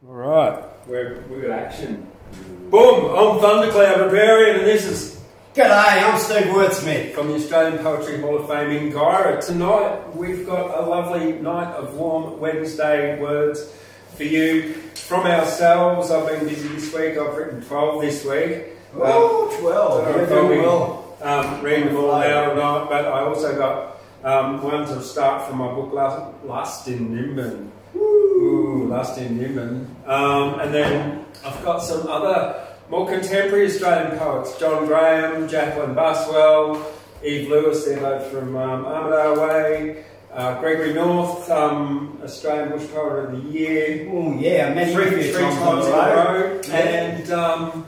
Alright, we've got action. Boom! I'm Thundercloud, Repairian, and this is... G'day, I'm Steve Wordsmith. From the Australian Poetry Hall of Fame in Guyra. Tonight we've got a lovely night of warm Wednesday words for you from ourselves. I've been busy this week, I've written 12 this week. Oh, 12, you're doing well. Read them all out or not, but I also got one to start from my book, Lust in Nimbin. Ooh, Lust in Nimbin. And then I've got some other more contemporary Australian poets, John Graham, Jacqueline Buswell, Eve Lewis, they're both from Armidale Way, Gregory North, Australian Bush Poet of the Year. Oh yeah, many three times in a row. And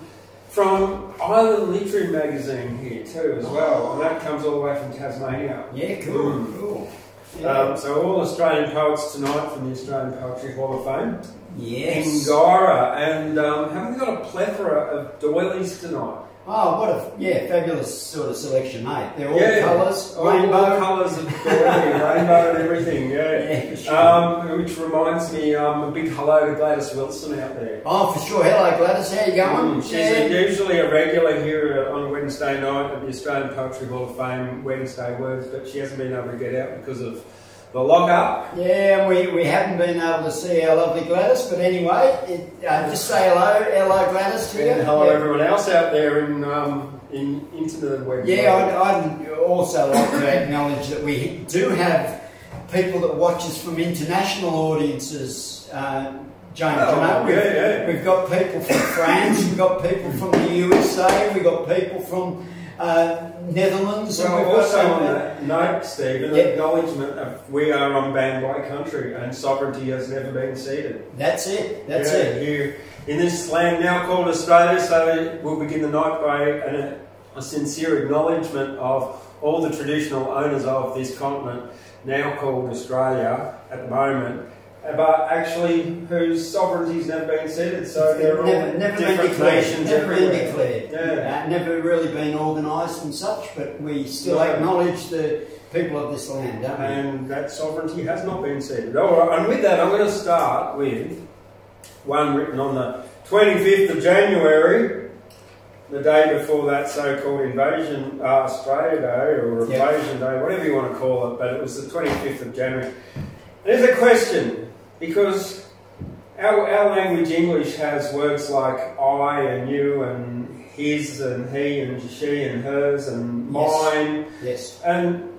from Island Literary Magazine here too as well, and that comes all the way from Tasmania. Yeah, cool, cool. Yeah. So all Australian poets tonight from the Australian Poetry Hall of Fame. Yes. In Guyra, and haven't we got a plethora of doilies tonight? Oh, what a fabulous sort of selection, mate. They're all colours, rainbow. All colours of doily, rainbow and everything, yeah. For sure. Which reminds me, a big hello to Gladys Wilson out there. Oh, for sure. Hello, Gladys. How you going? She's usually a regular here on Wednesday night at the Australian Poetry Hall of Fame, Wednesday Words, but she hasn't been able to get out because of the lock-up. Yeah, we haven't been able to see our lovely Gladys, but anyway, just say hello Gladys to you. And hello everyone else out there into the web. Yeah, I'd also like to acknowledge that we do have people that watch us from international audiences, James. We've got people from France, we've got people from the USA, we've got people from Netherlands. Well, and also on that note, Steve, an acknowledgement of we are on Bandwai country and sovereignty has never been ceded. That's it. That's it. Here in this land now called Australia, so we'll begin the night by a sincere acknowledgement of all the traditional owners of this continent, now called Australia at the moment, but actually whose sovereignty's never been ceded. So they're all never different nations everywhere. Never really been organised and such, but we still acknowledge the people of this land, don't we? And that sovereignty has not been ceded. All right, and with that, I'm going to start with one written on the 25th of January, the day before that so-called invasion, Australia Day, or Invasion Day, whatever you want to call it, but it was the 25th of January. There's a question, because our language English has words like I and you and his and he and she and hers and mine. Yes. And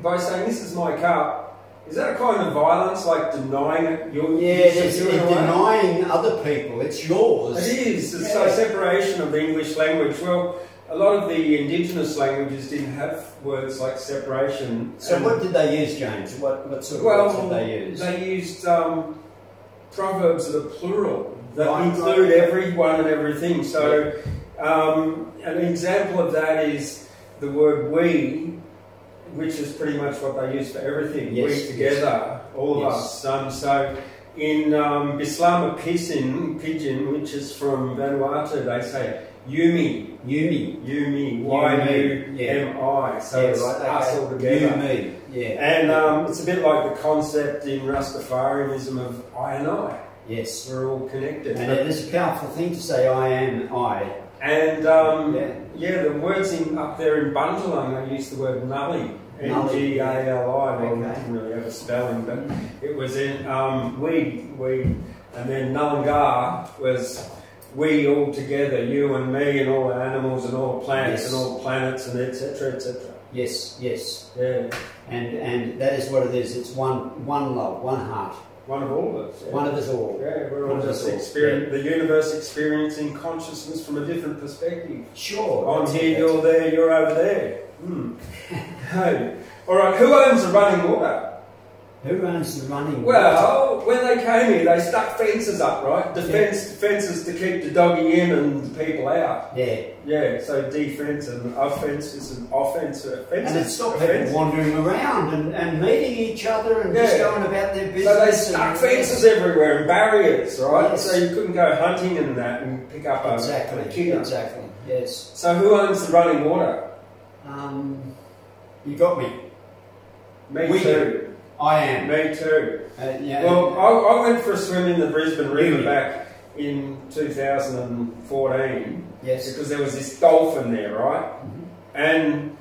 by saying this is my cup, is that a kind of violence, like denying it? It's denying other people. It's yours. It is. It's a separation of the English language. Well, a lot of the indigenous languages didn't have words like separation. So what did they use, James? What sort of words did they use? They used proverbs that are plural, that include everyone and everything. So an example of that is the word we, which is pretty much what they use for everything. We together, all of us. So in Bislama Pidgin, which is from Vanuatu, they say Yumi. Y-U-M-I. So it's us all together. You, me. Yeah. And it's a bit like the concept in Rastafarianism of I and I. Yes. We're all connected. And it is a powerful thing to say I am I. And the words up there in Bundjalung, they use the word Nulli. N-G-A-L-I. They didn't really have a spelling, but it was in we. And then Nulungar was we all together, you and me and all the animals and all the plants and all the planets and etc. etc. Yes. Yeah. And that is what it is. It's one love, one heart. One of all of us. Yeah. One of us all. Yeah, we're all just the universe experiencing consciousness from a different perspective. Sure. I'm here, you're there, you're over there. Hey. Alright, who owns the running water? Who owns the running water? Well, when they came here, they stuck fences up, right? Fences to keep the doggy in and the people out. Yeah, so defence and offence is an offence. And it stopped people wandering around and meeting each other and just going about their business. So they stuck fences everywhere and barriers, right? Yes. So you couldn't go hunting and that and pick up a kid. Exactly, yes. So who owns the running water? You got me. Me too. I am. Me too. Yeah. Well, I went for a swim in the Brisbane River back in 2014. Yes. Because there was this dolphin there, right? And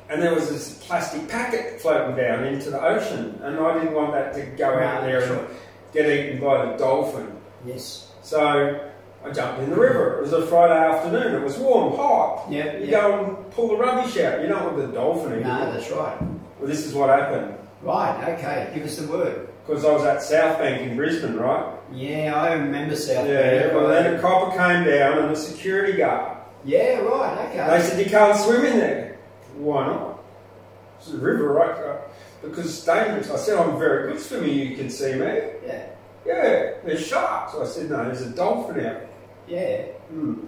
there was this plastic packet floating down into the ocean, and I didn't want that to go out there and get eaten by the dolphin. Yes. So I jumped in the river. It was a Friday afternoon. It was warm, hot. Yeah. You go and pull the rubbish out. You don't want the dolphin eating. No, that's right. Well, this is what happened. Right. Okay. Give us the word. Because I was at South Bank in Brisbane, right? Yeah, I remember South Bank. Yeah. Well, then a copper came down and a security guard. Yeah. Right. Okay. They said you can't swim in there. Why not? It's a river, right? Because it's dangerous. I said, I'm very good swimmer, you can see me. Yeah. Yeah, there's sharks. I said, no, there's a dolphin out. Yeah. Who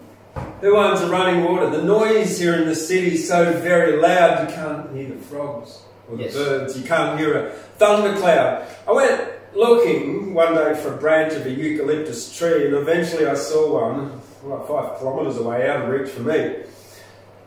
owns the running water? The noise here in the city is so very loud you can't hear the frogs or the birds. You can't hear a thundercloud. I went looking one day for a branch of a eucalyptus tree, and eventually I saw one, like 5 kilometres away, out of reach for me.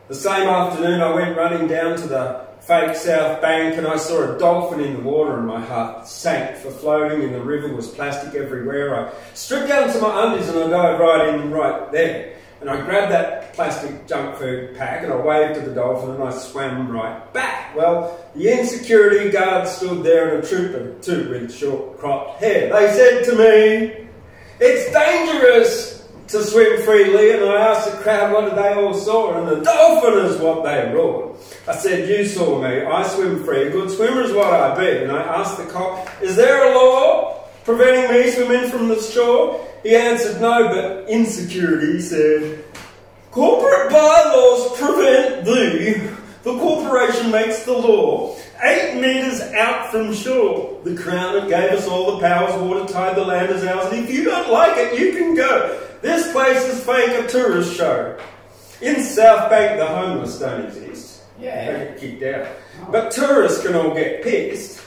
The same afternoon I went running down to the fake South Bank and I saw a dolphin in the water and my heart sank, for floating in the river was plastic everywhere. I stripped down to my undies and I dived right in right there. And I grabbed that plastic junk food pack and I waved to the dolphin and I swam right back. Well, the insecurity guard stood there and a trooper too with short cropped hair. They said to me, "It's dangerous to swim freely," and I asked the crowd what did they all saw, and the dolphin is what they roared. I said, "You saw me, I swim free, a good swimmer is what I be." And I asked the cop, "Is there a law preventing me swimming from the shore?" He answered, "No, but insecurity," said, "Corporate bylaws prevent thee. The corporation makes the law. 8 metres out from shore. The Crown that gave us all the powers, watertight, the land is ours, and if you don't like it, you can go. This place is fake, a tourist show." In South Bank, the homeless don't exist. Yeah. They get kicked out. But tourists can all get pissed.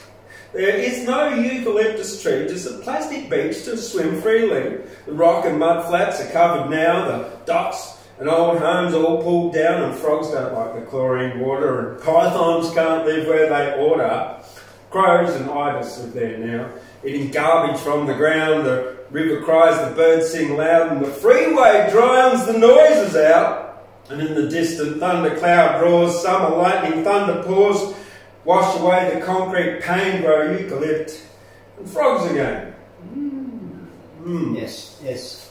There is no eucalyptus tree, just a plastic beach to swim freely. The rock and mud flats are covered now, the docks and old homes all pulled down, and frogs don't like the chlorine water, and pythons can't live where they oughta. Crows and ibis live there now, eating garbage from the ground. The river cries, the birds sing loud, and the freeway drowns the noises out. And in the distant thundercloud roars, summer lightning thunder pours, wash away the concrete pain, grow eucalypt and frogs again. Yes, yes.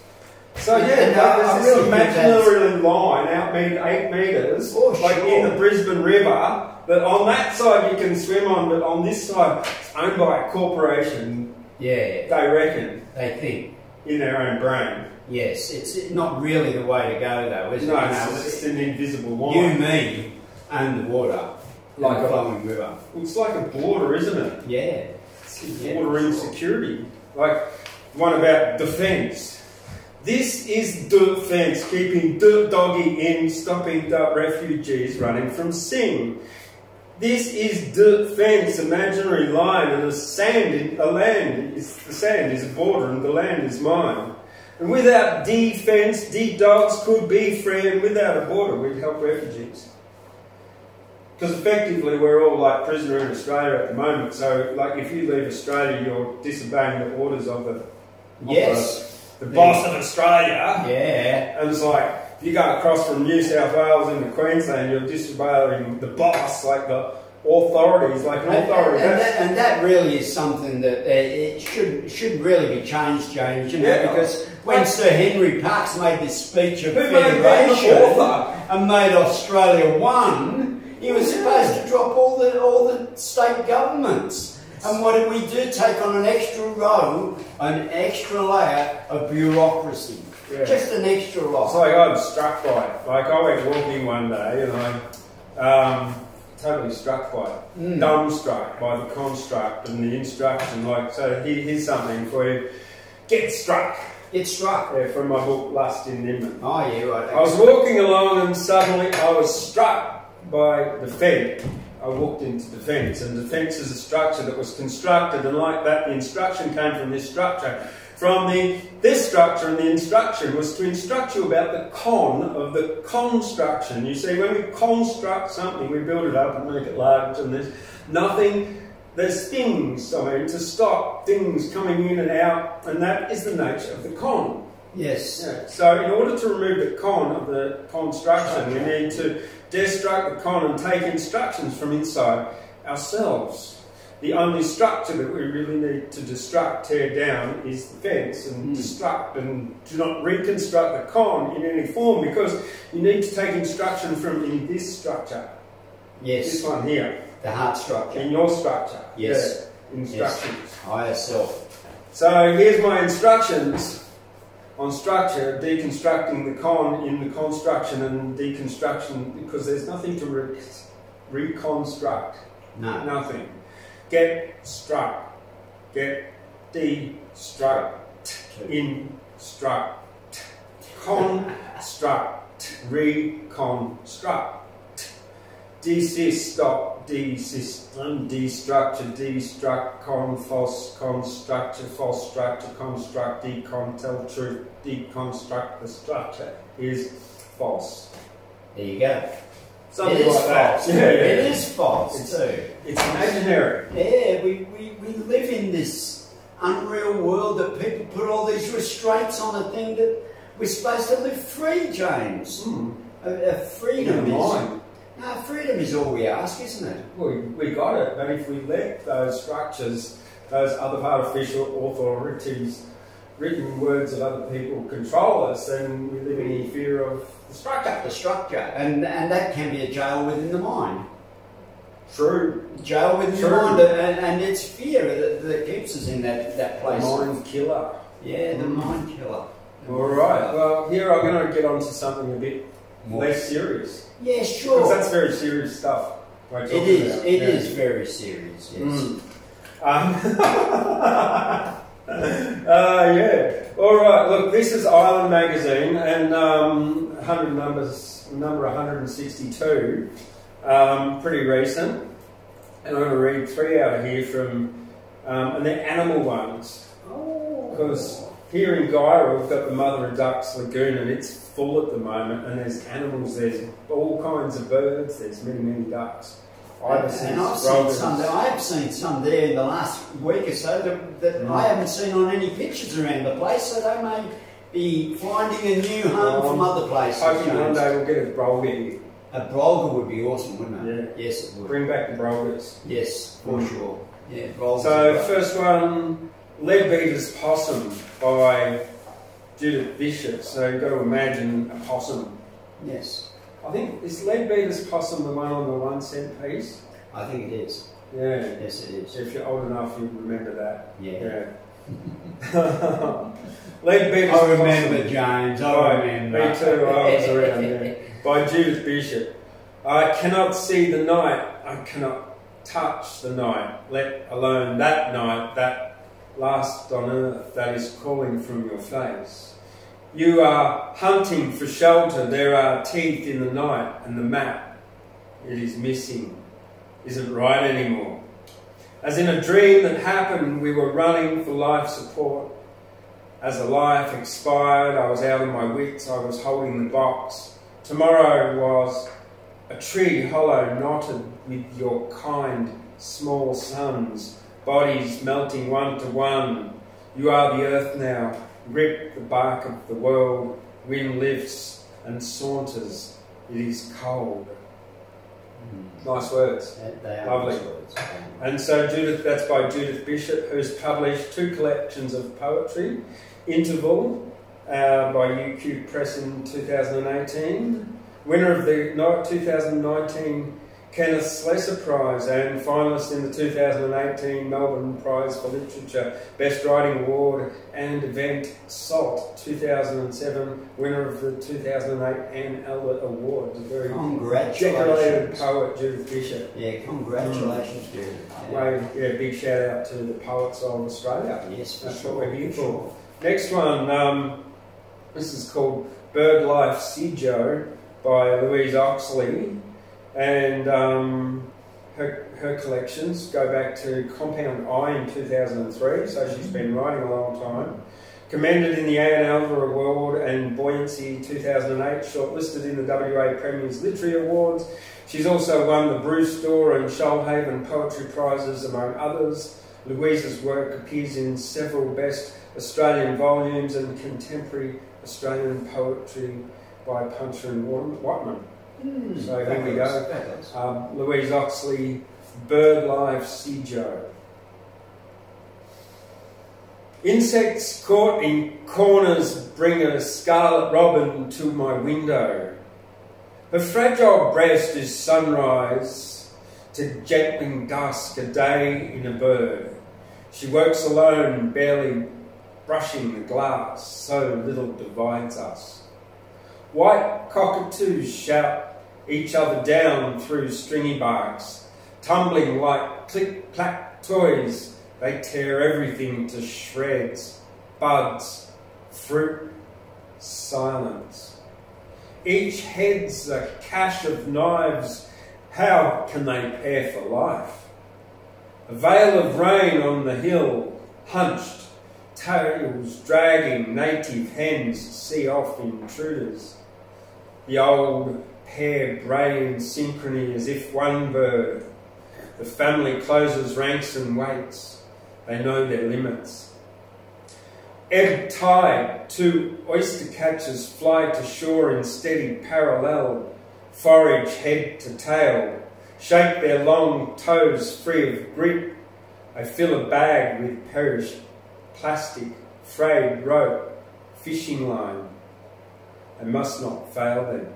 So yeah, there's this imaginary line out 8 metres, like in the Brisbane River, that on that side you can swim on, but on this side it's owned by a corporation. Yeah. They reckon. They think. In their own brain. Yes, it's not really the way to go though, is it? No, it's an invisible line. You, me, and the water. Like a flowing river. It's like a border, isn't it? Yeah. It's border insecurity. Like one about defence. This is defence, keeping the doggy in, stopping the refugees running from sin. This is defence, imaginary line, and the sand the sand is a border and the land is mine. And without defence, dogs could be free, and without a border, we'd help refugees. Because effectively, we're all like prisoner in Australia at the moment. So, like, if you leave Australia, you're disobeying the orders of the boss of Australia. Yeah. And it's like, if you go across from New South Wales into Queensland, you're disobeying the boss, like the authorities, like an authority. And that really is something that it should really be changed, James, you know, because when Sir Henry Parkes made this speech of federation and made Australia one, he was supposed to drop all the state governments. And what did we do? Take on an extra row, an extra layer of bureaucracy. Yeah. Just an extra row. It's like I'm struck by it. Like I went walking one day and I totally struck by it. Dumbstruck by the construct and the instruction. Like, so here's something for you. Get struck. Get struck. Yeah, from my book Lust in Nimmin. Oh yeah, right. I was walking along and suddenly I was struck by defence. I walked into defence, and defence is a structure that was constructed, and like that the instruction came from this structure. This structure, and the instruction was to instruct you about the con of the construction. You see, when we construct something, we build it up and make it large, and there's nothing there's things, to stop things coming in and out, and that is the nature of the con. Yes. Yeah. So in order to remove the con of the construction, we need to destruct the con and take instructions from inside ourselves. The only structure that we really need to destruct, tear down, is the fence, and destruct, and do not reconstruct the con in any form, because you need to take instruction from in this structure. Yes. This one here. The heart structure. In your structure. Yes. Yeah. Instructions. Yes. Higher self. So here's my instructions on structure, deconstructing the con in the construction and deconstruction, because there's nothing to reconstruct. No. Nothing. Get struck. Get destruct. Instruct. Construct. Reconstruct. Desist, stop, desist, destructure, destruct, false, constructure, false structure, construct, tell truth, deconstruct. The structure is false. There you go. Something like that. Yeah, it is false too. It's imaginary. Yeah, we live in this unreal world that people put all these restraints on a thing that we're supposed to live free, James. Freedom is... No, freedom is all we ask, isn't it? Well, we got it, but if we let those structures, those other artificial authorities, written words of other people control us, then we live in fear of the structure. The structure. And that can be a jail within the mind. True. Jail within the mind, and it's fear that keeps us in that place. The mind killer. Yeah, the mind killer. Alright, well, here I'm going to get on to something a bit less serious. Yeah, sure. Because that's very serious stuff. It is very serious, yes. Yeah. Alright, look, this is Island Magazine, and number 162. Pretty recent. And I'm going to read 3 out of here from, and they're animal ones. Because here in Guyra, we've got the Mother of Ducks Lagoon, and it's full at the moment, and there's animals, there's all kinds of birds, there's many, many ducks. I've seen some there in the last week or so that I haven't seen on any pictures around the place, so they may be finding a new home from other places. Hoping one day we'll get a brolga here. A brolga would be awesome, wouldn't it? Yeah. Yes, it would. Bring back the brolgas. Yes, for sure. Yeah, brolgas. So, first one, Leadbeater's Possum by Judith Bishop. So you've got to imagine a possum. Yes. I think, is Leadbeater's Possum the one on the 1 cent piece? I think it is. Yeah. Yes, it is. If you're old enough, you remember that. Yeah. Leadbeater's Possum. I remember, James. I remember. Me too, I was around there. By Judith Bishop. I cannot see the night. I cannot touch the night, let alone that night, that last on earth that is calling from your face. You are hunting for shelter, there are teeth in the night, and the map, it is missing, isn't right anymore. As in a dream that happened, we were running for life support. As the life expired, I was out of my wits, I was holding the box. Tomorrow was a tree hollow knotted with your kind small suns, bodies melting one to one. You are the earth now, rip the bark of the world, wind lifts and saunters, it is cold. Nice words. They are lovely. nice words. And so Judith, that's by Judith Bishop, who's published 2 collections of poetry, Interval by UQ Press in 2018, winner of the 2019 Kenneth Slessor Prize and finalist in the 2018 Melbourne Prize for Literature, Best Writing Award, and Event Salt 2007, winner of the 2008 Anne Albert Award. A very decorated poet, Judith Bishop. Yeah, congratulations, Judith. Yeah, big shout out to the poets of Australia. Yes, that's what we're here for. Next one, this is called Bird Life Sijo by Louise Oxley, and her collections go back to Compound I in 2003, so she's been writing a long time. Commended in the A&L Award and Buoyancy 2008, shortlisted in the WA Premier's Literary Awards. She's also won the Bruce Dorr and Shoalhaven Poetry Prizes, among others. Louise's work appears in several best Australian volumes and contemporary Australian poetry by Puncher and Watman. So here we go. Louise Oxley, Birdlife Sejo. Insects caught in corners bring a scarlet robin to my window. Her fragile breast is sunrise to gentling dusk, a day in a bird. She works alone, barely brushing the glass, so little divides us. White cockatoos shout each other down through stringy barks, tumbling like click-clack toys. They tear everything to shreds, buds, fruit, silence. Each head's a cache of knives. How can they pair for life? A veil of rain on the hill, hunched, tails dragging native hens see off intruders. The old pair bray in synchrony as if one bird. The family closes ranks and waits. They know their limits. Ebb tide, two oyster catchers fly to shore in steady parallel, forage head to tail, shake their long toes free of grip. They fill a bag with perished plastic, frayed rope, fishing line. They must not fail them.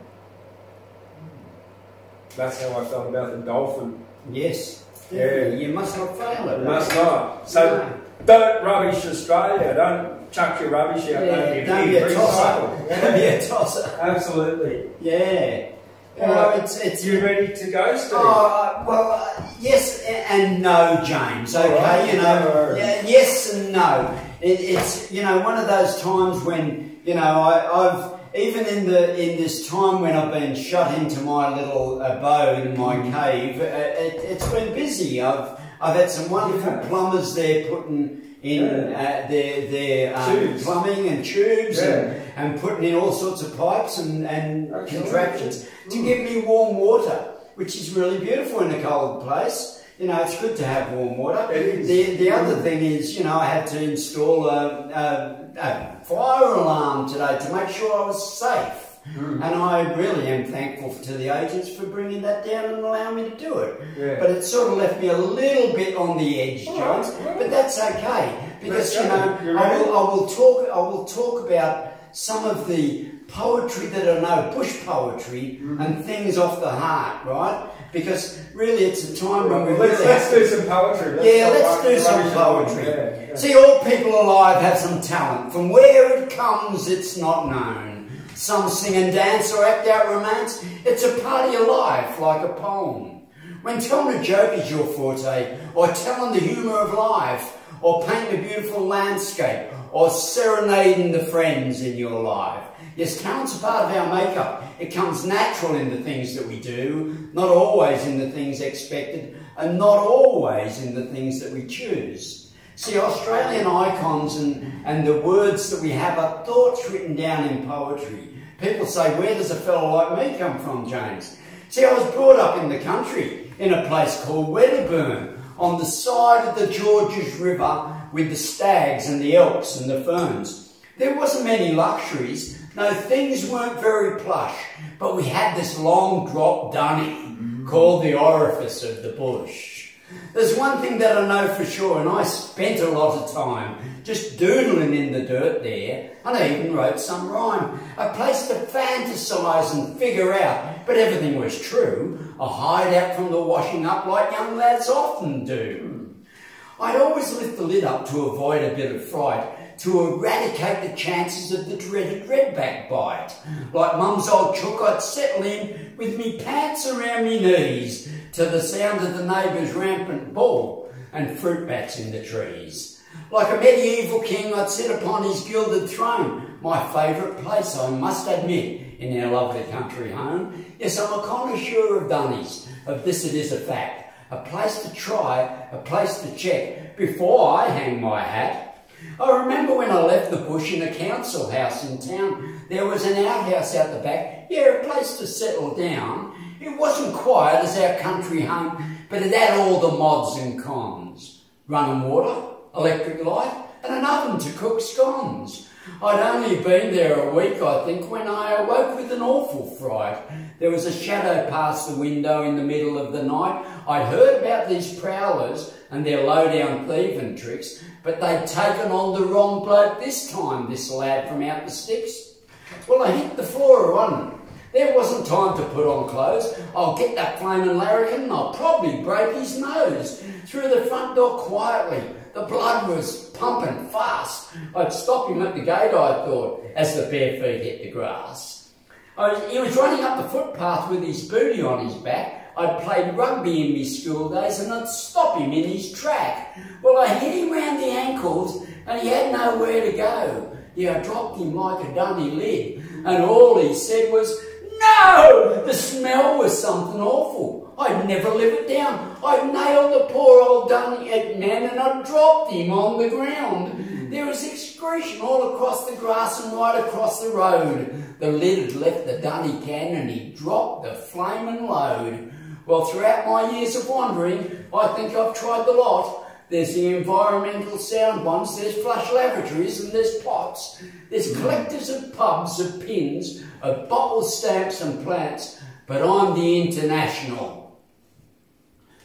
That's how I felt about the dolphin. Yes. Yeah, you must not fail it. Must not. So don't rubbish Australia. Don't chuck your rubbish out. Yeah, don't be a tosser. Don't be a tosser. Absolutely. Yeah. It's you ready to go, Steve? Yes and no, James. Okay, right. yes and no. It's one of those times when I've even in this time when I've been shut into my little abode in my cave, it's been busy. I've had some wonderful plumbers there putting in their plumbing and tubes and putting in all sorts of pipes and contraptions to give me warm water, which is really beautiful in a cold place. It's good to have warm water. The other thing is, I had to install a fire alarm today to make sure I was safe. And I really am thankful to the agents for bringing that down and allowing me to do it. Yeah. But it sort of left me a little bit on the edge, Jones. But that's okay, because I will talk about some of the poetry that are no bush poetry and things off the heart, right? Because really it's a time when we let's do some poetry. Let's do some poetry. Yeah. See, all people alive have some talent. From where it comes, it's not known. Some sing and dance or act out romance. It's a part of your life, like a poem. When telling a joke is your forte, or telling the humour of life, or painting a beautiful landscape, or serenading the friends in your life. Yes, talent's a part of our makeup. It comes natural in the things that we do, not always in the things expected, and not always in the things that we choose. See, Australian icons and the words that we have are thoughts written down in poetry. People say, where does a fellow like me come from, James? See, I was brought up in the country, in a place called Wedderburn, on the side of the Georges River with the stags and the elks and the ferns. There wasn't many luxuries. No, things weren't very plush, but we had this long drop dunny called the orifice of the bush. There's one thing that I know for sure, and I spent a lot of time just doodling in the dirt there, and I even wrote some rhyme. A place to fantasise and figure out, but everything was true. A hideout from the washing up like young lads often do. I'd always lift the lid up to avoid a bit of fright, to eradicate the chances of the dreaded redback bite. Like mum's old chook, I'd settle in with me pants around me knees to the sound of the neighbour's rampant bull and fruit bats in the trees. Like a medieval king, I'd sit upon his gilded throne, my favourite place, I must admit, in our lovely country home. Yes, I'm a connoisseur of dunnies, of this it is a fact. A place to try, a place to check, before I hang my hat. I remember when I left the bush in a council house in town, there was an outhouse out the back, yeah, a place to settle down. It wasn't quiet as our country home, but it had all the mods and cons. Running water, electric light, and an oven to cook scones. I'd only been there a week, I think, when I awoke with an awful fright. There was a shadow past the window in the middle of the night. I'd heard about these prowlers and their low-down thieving tricks, but they'd taken on the wrong bloke this time, this lad from out the sticks. Well, I hit the floor, wasn't it? There wasn't time to put on clothes. I'll get that flaming larrikin and I'll probably break his nose. Through the front door quietly. The blood was pumping fast. I'd stop him at the gate, I thought, as the bare feet hit the grass. He was running up the footpath with his booty on his back. I'd played rugby in my school days and I'd stop him in his track. Well, I hit him round the ankles and he had nowhere to go. Yeah, I dropped him like a dunny lid and all he said was, "No!" The smell was something awful. I'd never live it down. I'd nailed the poor old dunny man and I'd dropped him on the ground. There was excretion all across the grass and right across the road. The lid had left the dunny can and he dropped the flaming load. Well, throughout my years of wandering, I think I've tried the lot. There's the environmental sound ones, there's flush lavatories and there's pots. There's collectors of pubs, of pins, of bottle stamps and plants, but I'm the international.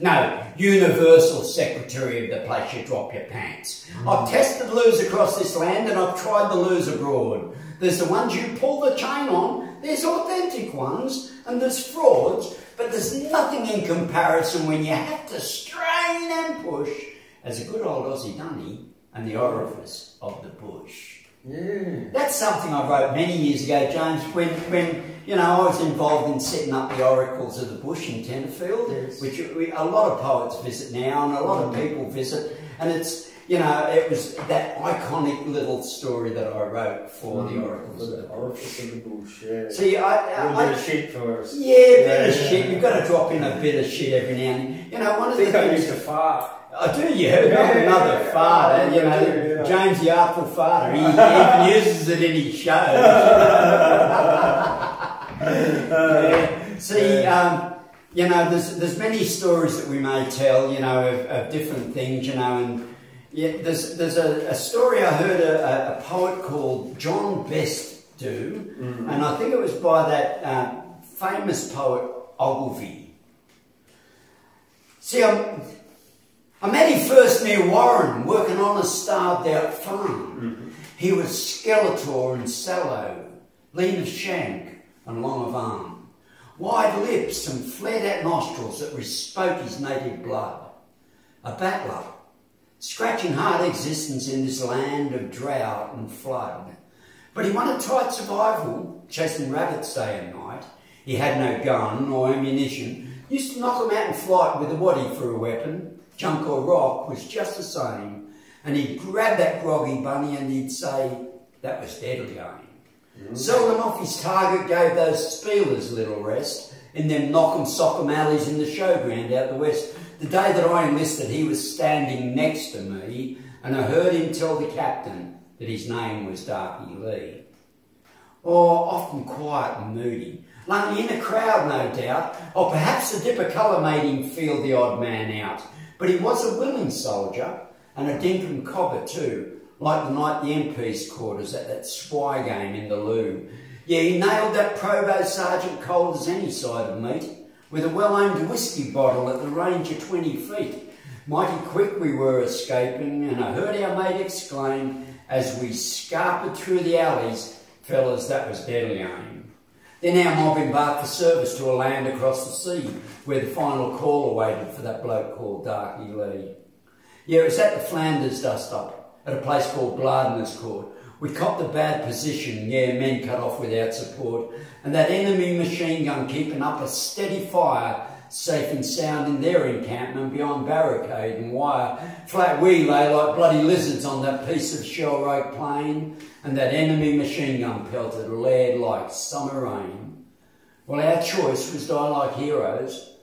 No, universal secretary of the place you drop your pants. I've tested loos across this land and I've tried the loos abroad. There's the ones you pull the chain on, there's authentic ones, and there's frauds, but there's nothing in comparison when you have to strain and push as a good old Aussie dunny and the orifice of the bush. Yeah. That's something I wrote many years ago, James, when you know, I was involved in setting up the oracles of the bush in Tenterfield, yes, which a lot of poets visit now and a lot of people visit, and it's, you know, it was that iconic little story that I wrote for the oracles of the orifice of the bush. Yeah. See, a bit of shit for us. Yeah, a bit of shit. You've got to drop in a bit of shit every now and then. You know, one of the things I used to fart. I do, yeah, not another farter, you know, James the Artful Farter, he even uses it in his show. See, you know, there's many stories that we may tell, you know, of different things, you know, and yeah, there's a story I heard a poet called John Best do, and I think it was by that famous poet Ogilvy. See, I met him first near Warren, working on a starved-out farm. He was skeletor and sallow, lean of shank and long of arm, wide lips and flared-out nostrils that bespoke his native blood. A battler, scratching hard existence in this land of drought and flood. But he won a tight survival, chasing rabbits day and night. He had no gun or ammunition, used to knock them out in flight with a waddy for a weapon. Junk or rock was just the same, and he'd grab that groggy bunny and he'd say, that was deadly aim. Seldom off his target gave those spielers little rest in them knock-em sock-em alleys in the showground out the west. The day that I enlisted, he was standing next to me, and I heard him tell the captain that his name was Darky Lee. Or often quiet and moody, lonely in a crowd no doubt, or perhaps the dip of colour made him feel the odd man out. But he was a willing soldier, and a dinkum cobber too, like the night the MPs caught us at that spy game in the loo. Yeah, he nailed that provost sergeant cold as any side of meat, with a well-aimed whiskey bottle at the range of 20 feet. Mighty quick we were escaping, and I heard our mate exclaim, as we scarpered through the alleys, fellas, that was deadly aim. Then our mob embarked for service to a land across the sea, where the final call awaited for that bloke called Darky Lee. Yeah, it was at the Flanders dust-up, at a place called Blardner's Court. We copped a bad position, yeah, men cut off without support, and that enemy machine gun keeping up a steady fire, safe and sound in their encampment beyond barricade and wire. Flat we lay like bloody lizards on that piece of shell-raked plain, and that enemy machine gun pelted lead like summer rain. Well, our choice was die like heroes,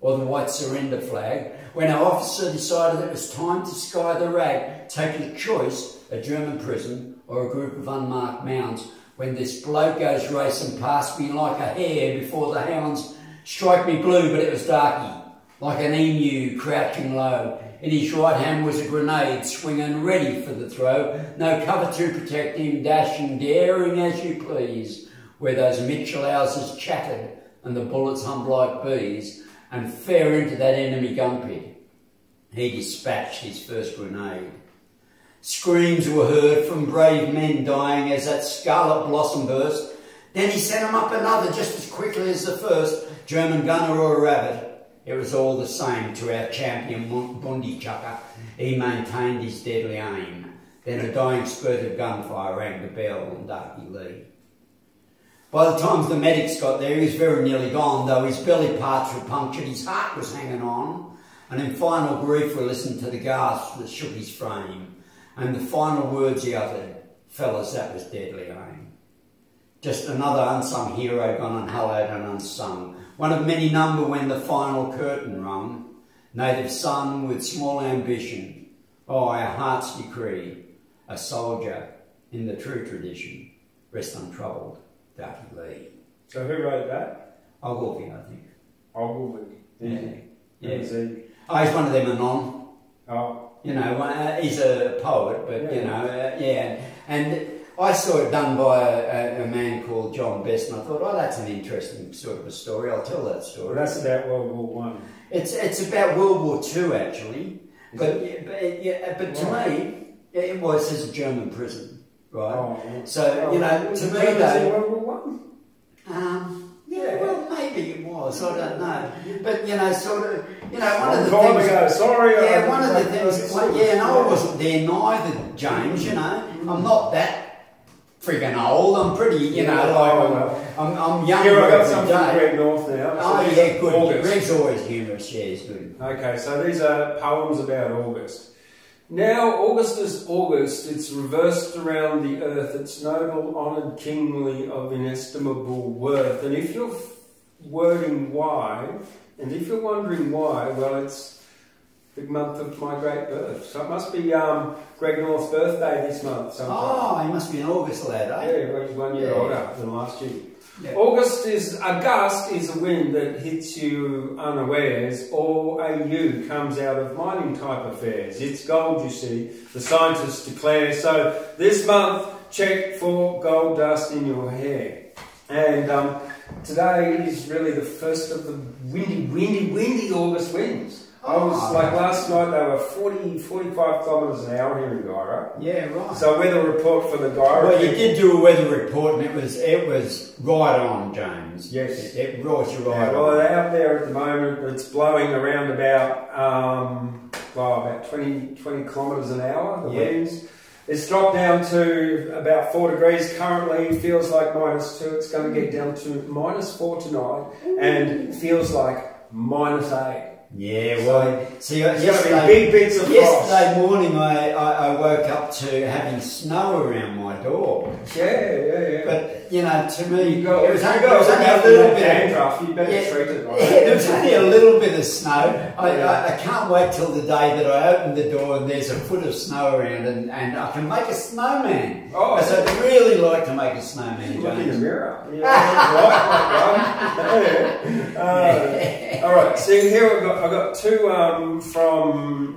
or the white surrender flag, when our officer decided it was time to sky the rag, taking a choice a German prison, or a group of unmarked mounds, when this bloke goes racing past me like a hare before the hounds strike me blue, but it was darky, like an emu crouching low. In his right hand was a grenade, swinging ready for the throw. No cover to protect him, dashing, daring as you please, where those Mitchell houses chattered and the bullets hummed like bees, and fair into that enemy gun pit he dispatched his first grenade. Screams were heard from brave men dying as that scarlet blossom burst. Then he sent 'em up another just as quickly as the first, German gunner or a rabbit. It was all the same to our champion Bundy Chucker. He maintained his deadly aim. Then a dying spurt of gunfire rang the bell on Darky Lee. By the time the medics got there, he was very nearly gone, though his belly parts were punctured, his heart was hanging on. And in final grief we listened to the gasps that shook his frame, and the final words he uttered, "Fellas, that was deadly aim." Just another unsung hero gone unhallowed and unsung. One of many number when the final curtain rung. Native son with small ambition. Oh, our heart's decree. A soldier in the true tradition. Rest untroubled, Darky Lee. So who wrote that? Ogilvy, I think. Ogilvy. Yeah. Oh, he's one of them anon. Oh. You know, he's a poet, but yeah. You know, yeah. And I saw it done by a man called John Best, and I thought, oh, that's an interesting sort of a story. I'll tell that story. Well, that's about World War One. It's about World War Two, actually. But to me, it was as a German prison, right? Oh, yeah. So you know, to me, though, World War One. Yeah, well, maybe it was. I don't know. But you know, sort of, you know, one of the time things. Ago. Sorry. Yeah, one of the things. Yeah, and I wasn't there neither, James. You know, I'm not that friggin' old. I'm pretty, you know, I'm young. Here I got some from Greg North now. Oh yeah, good. August. Greg's always humorous. Yeah, he's good. Okay, so these are poems about August. Now, August is August, it's reversed around the earth, it's noble, honoured, kingly, of inestimable worth. And if you're wondering why, well, it's the month of my great birth. So it must be Greg North's birthday this month sometime. Oh, he must be an August lad, eh? Yeah, well, he's 1 year older than last year. Yeah. August is a gust is a wind that hits you unawares, or a U comes out of mining type affairs. It's gold, you see, the scientists declare. So this month, check for gold dust in your hair. And today is really the first of the windy August winds. I was like last night, they were 45 kilometres an hour here in Guyra. Yeah, right. So weather report for the Guyra. Well, you did do a weather report, and it was right on, James. Yes, it brought you right on. Well, out there at the moment, it's blowing around about 20 kilometres an hour. The winds. It's dropped down to about 4 degrees currently. Feels like -2. It's going to get down to -4 tonight, and feels like -8. Yeah, well, see, yesterday, big bits of yesterday morning I woke up to having snow around my door. Yeah. But, you know, to me, it was only a little bit dandruff. You better treat it like that. Yeah, there was only a little bit of snow. I can't wait till the day that I open the door and there's a foot of snow around and I can make a snowman. Oh, so I'd really like to make a snowman. Look in the mirror. All right, so here I've got two from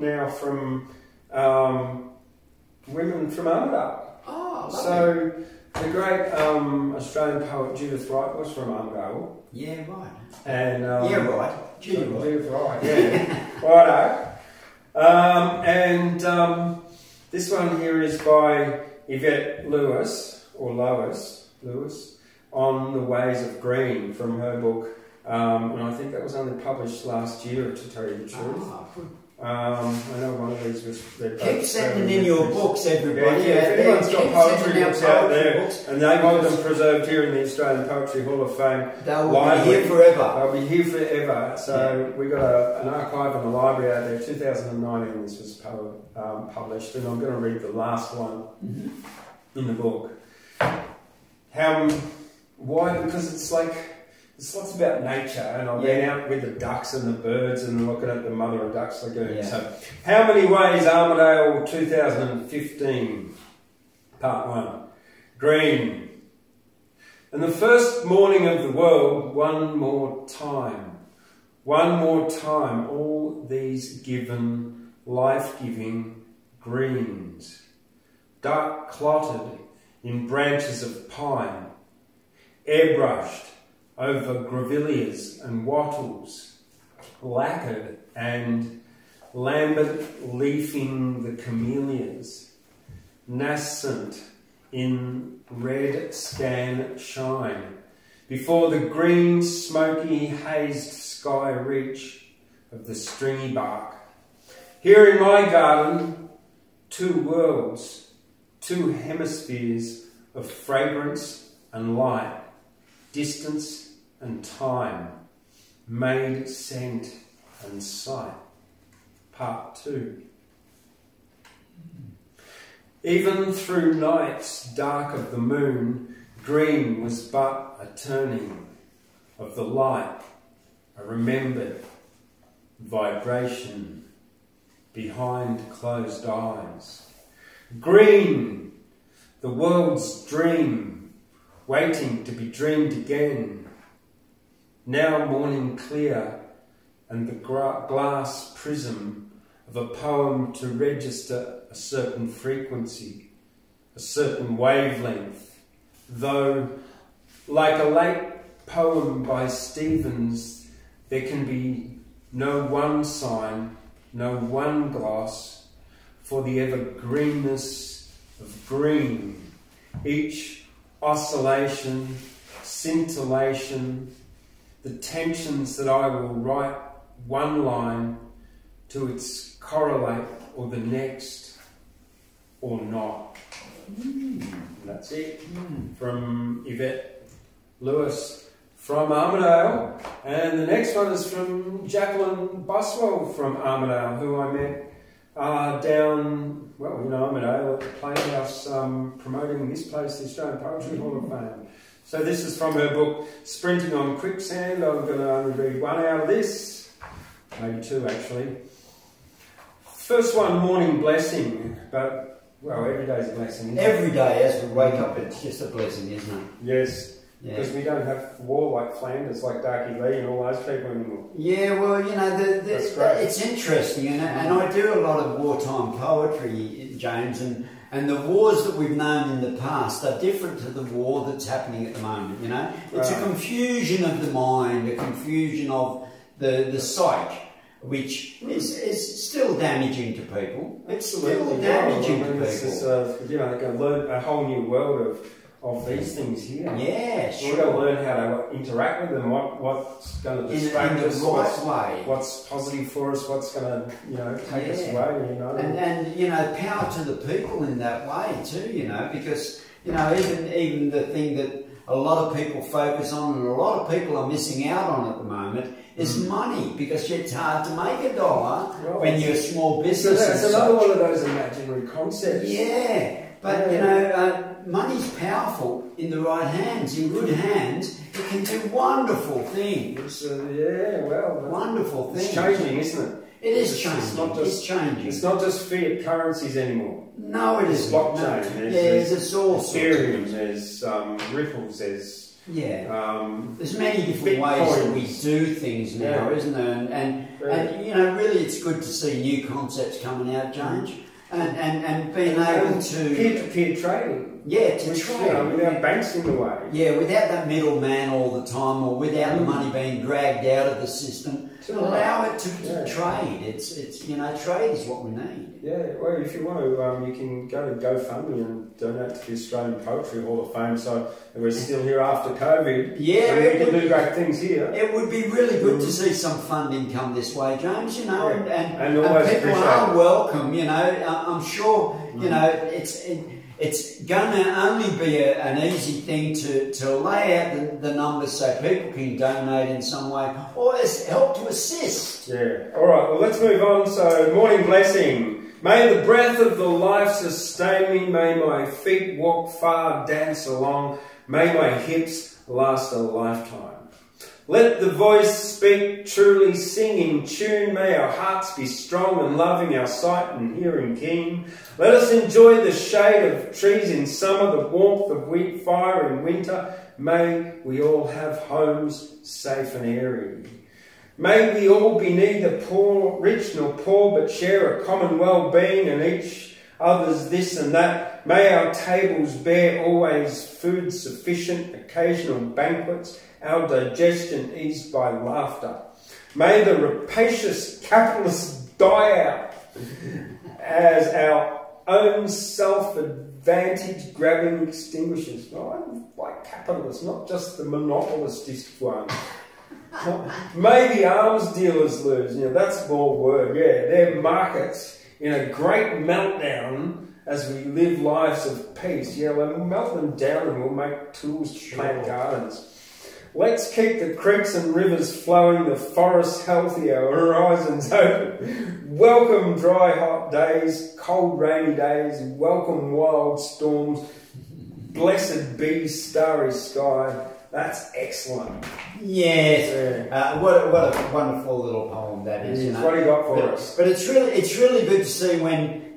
women from Armidale. Oh, lovely. So the great Australian poet Judith Wright was from Armidale. Yeah, right. And right. Judith Wright. Yeah, righto. This one here is by Yvette Lewis on the Ways of Green from her book. And I think that was only published last year, to tell you the truth. I know one of these was... Keep sending in your books, everybody. Yeah, if anyone's got poetry books out there, and they want them preserved here in the Australian Poetry Hall of Fame, they'll be here forever. They'll be here forever. So we've got an archive in the library out there. 2019 this was published, and I'm going to read the last one in the book. Why? Because it's lots about nature, and I've been out with the ducks and the birds and looking at the mother of ducks lagoon. So, how many ways Armidale 2015? Part 1. Green. And the first morning of the world, one more time, all these given, life-giving greens, dark clotted in branches of pine, airbrushed over grevilleas and wattles, lacquered and lambent leafing the camellias, nascent in red scan shine, before the green smoky hazed sky reach of the stringy bark. Here in my garden, two worlds, two hemispheres of fragrance and light, distance and time, made scent and sight. Part 2. Even through nights dark of the moon, green was but a turning of the light, a remembered vibration behind closed eyes. Green, the world's dream, waiting to be dreamed again. Now morning clear and the glass prism of a poem to register a certain frequency, a certain wavelength, though, like a late poem by Stevens, there can be no one sign, no one gloss, for the ever-greenness of green, each oscillation, scintillation, the tensions that I will write one line to its correlate or the next or not. That's it. From Yvette Lewis from Armidale. And the next one is from Jacqueline Buswell from Armidale, who I met down, well, in Armidale at the Playhouse, promoting this place, the Australian Poetry Hall of Fame. So this is from her book, Sprinting on Quicksand. I'm going to only read one out of this, maybe two actually. First one, morning blessing, but, well, every day is a blessing, isn't it? Every day as we wake up, it's just a blessing, isn't it? Yes, because we don't have war like Flanders, like Darky Lee and all those people anymore. Yeah, well, you know, That's great. it's interesting, and I do a lot of wartime poetry, James, and the wars that we've known in the past are different to the war that's happening at the moment, you know? It's a confusion of the mind, a confusion of the psyche, which is still damaging to people. It's still damaging to people. It's just, you know, they're going to learn a whole new world of these things here. Yeah, sure. We've got to learn how to interact with them, what's going to distract us, what's positive for us, what's going to, you know, take us away, you know. And, you know, power to the people in that way too, you know, because, you know, even the thing that a lot of people focus on and a lot of people are missing out on at the moment is money, because it's hard to make $1 when you're a small business. So that's another one of those imaginary concepts. Yeah, but you know, money's powerful in the right hands, in good hands. It can do wonderful things. Wonderful things. It's changing, isn't it? It is changing. It's changing. It's not just fiat currencies anymore. No, it isn't. Blockchain. No. There's all Ethereum. There's Ripples. There's there's many different Bitcoins. ways that we do things now, isn't there? And you know, really, it's good to see new concepts coming out, James, and being able to peer-to-peer trading. Yeah, to trade. You know, without banks in the way. Yeah, without that middleman all the time, or without the money being dragged out of the system. Allow it to trade. It's you know, trade is what we need. Yeah, well, if you want to, you can go to GoFundMe and donate to the Australian Poetry Hall of Fame. So we're still here after COVID. Yeah, so we can do great things here. It would be really good to see some funding come this way, James. You know, and always people are welcome. You know, I'm sure. You know, it's going to only be an easy thing to lay out the numbers so people can donate in some way or help to assist. Yeah. All right. Well, let's move on. So, morning blessing. May the breath of the life sustain me. May my feet walk far, dance along. May my hips last a lifetime. Let the voice speak truly, sing in tune. May our hearts be strong and loving, our sight and hearing keen. Let us enjoy the shade of trees in summer, the warmth of wheat fire in winter. May we all have homes safe and airy. May we all be neither rich nor poor, but share a common well-being and each other's this and that. May our tables bear always food sufficient, occasional banquets, our digestion eased by laughter. May the rapacious capitalists die out as our own self-advantage grabbing extinguishes. I like capitalists, not just the monopolistic ones. May the arms dealers lose. That's more word. Yeah, their markets in a great meltdown as we live lives of peace. Yeah, we'll melt them down and we'll make tools to plant gardens. Let's keep the creeks and rivers flowing, the forests healthy, our horizons open. Welcome dry, hot days, cold, rainy days. Welcome wild storms. Blessed be starry sky. That's excellent. Yes. Yeah. What a wonderful little poem that is. What do you got for us? But it's really good to see when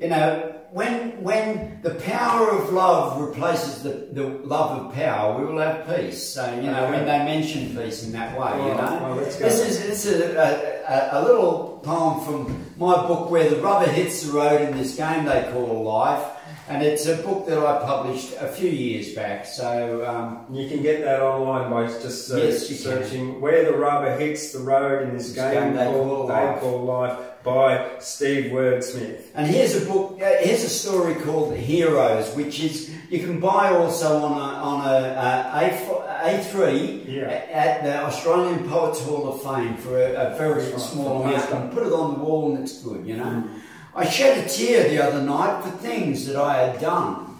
the power of love replaces the love of power, we will have peace. So when they mention peace in that way, Well, this is a little poem from my book where the rubber hits the road in this game they call life. And it's a book that I published a few years back, so... you can get that online by just searching Where the Rubber Hits the Road in this game they call life by Steve Wordsmith. And here's a book, here's a story called Heroes, which is, you can buy also on a A3 at the Australian Poets Hall of Fame for a very small amount. You can put it on the wall and it's good, I shed a tear the other night for things that I had done,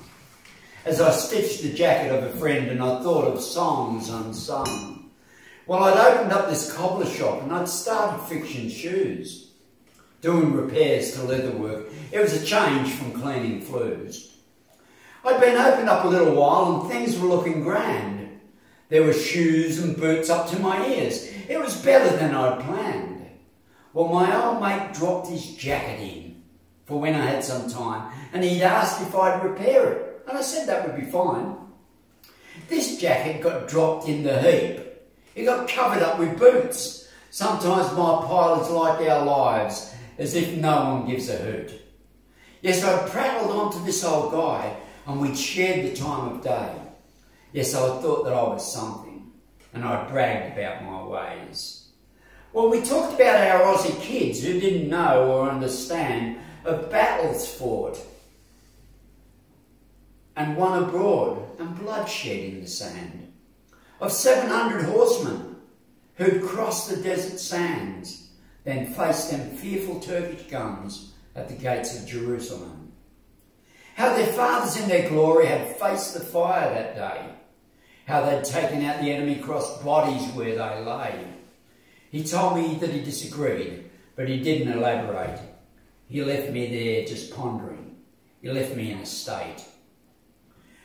as I stitched the jacket of a friend and I thought of songs unsung. Well, I'd opened up this cobbler shop and I'd started fixing shoes, doing repairs to leatherwork. It was a change from cleaning flues. I'd been opened up a little while and things were looking grand. There were shoes and boots up to my ears. It was better than I'd planned. Well, my old mate dropped his jacket in for when I had some time, and he'd asked if I'd repair it, and I said that would be fine. This jacket got dropped in the heap. It got covered up with boots. Sometimes my pilots like our lives, as if no one gives a hoot. Yes, I prattled on to this old guy, and we'd shared the time of day. Yes, I thought that I was something, and I bragged about my ways. Well, we talked about our Aussie kids who didn't know or understand of battles fought and won abroad and bloodshed in the sand, of 700 horsemen who'd crossed the desert sands, then faced them fearful Turkish guns at the gates of Jerusalem. How their fathers in their glory had faced the fire that day, how they'd taken out the enemy crossed bodies where they lay. He told me that he disagreed, but he didn't elaborate. He left me there just pondering. He left me in a state.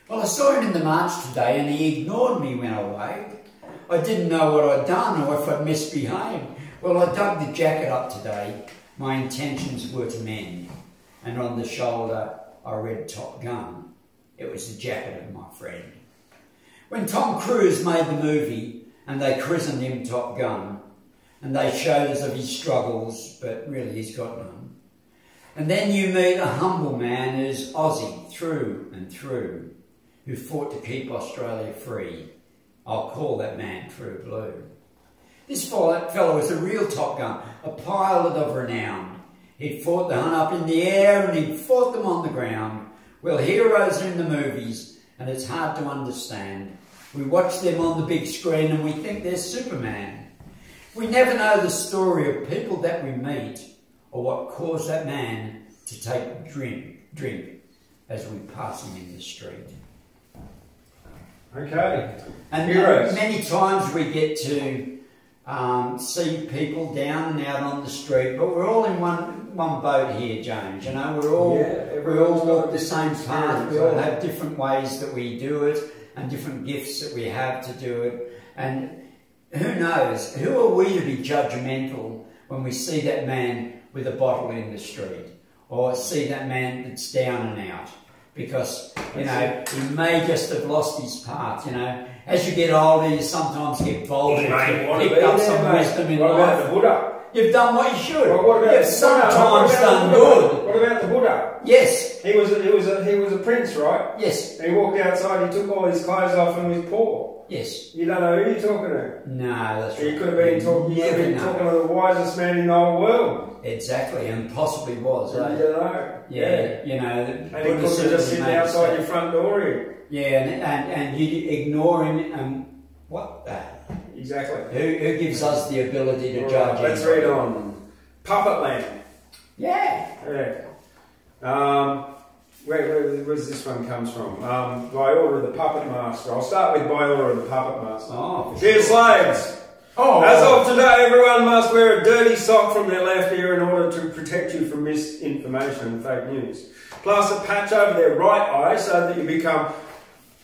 Well, I saw him in the march today and he ignored me when I waved. I didn't know what I'd done or if I'd misbehaved. Well, I dug the jacket up today. My intentions were to mend. And on the shoulder I read Top Gun. It was the jacket of my friend. When Tom Cruise made the movie and they christened him Top Gun, and they showed us of his struggles, but really he's got none. And then you meet a humble man who's Aussie through and through, who fought to keep Australia free. I'll call that man True Blue. This fellow was a real Top Gun, a pilot of renown. He'd fought the Hun up in the air and he'd fought them on the ground. Well, heroes are in the movies and it's hard to understand. We watch them on the big screen and we think they're Superman. We never know the story of people that we meet or what caused that man to take a drink as we pass him in the street. Okay. And many times we get to see people down and out on the street, but we're all in one boat here, James. We're all walk the same path. We all have different ways that we do it and different gifts that we have to do it. And who knows? Who are we to be judgmental when we see that man with a bottle in the street, or see that man that's down and out? Because, you know, he may just have lost his path, you know. As you get older, you sometimes get bolder. You pick up some wisdom in life. What about the Buddha? You've done what you should. Well, what about You've sometimes done good. What about the Buddha? Yes. He was a prince, right? Yes. And he walked outside, he took all his clothes off and was poor. Yes. You don't know who you're talking to. No, that's right. He could have been talking to the wisest man in the whole world. Exactly, and possibly was. You don't know. Yeah, you know. And he could have just sitting outside your front door here. Yeah, and you ignore him, and what the? Exactly. Who gives us the ability to judge? Let's read on. Puppet Land. Yeah. Yeah. Where does this one comes from? By order of the Puppet Master. I'll start with by order of the Puppet Master. Oh, Dear slaves, as of today, everyone must wear a dirty sock from their left ear in order to protect you from misinformation and fake news. Plus a patch over their right eye so that you become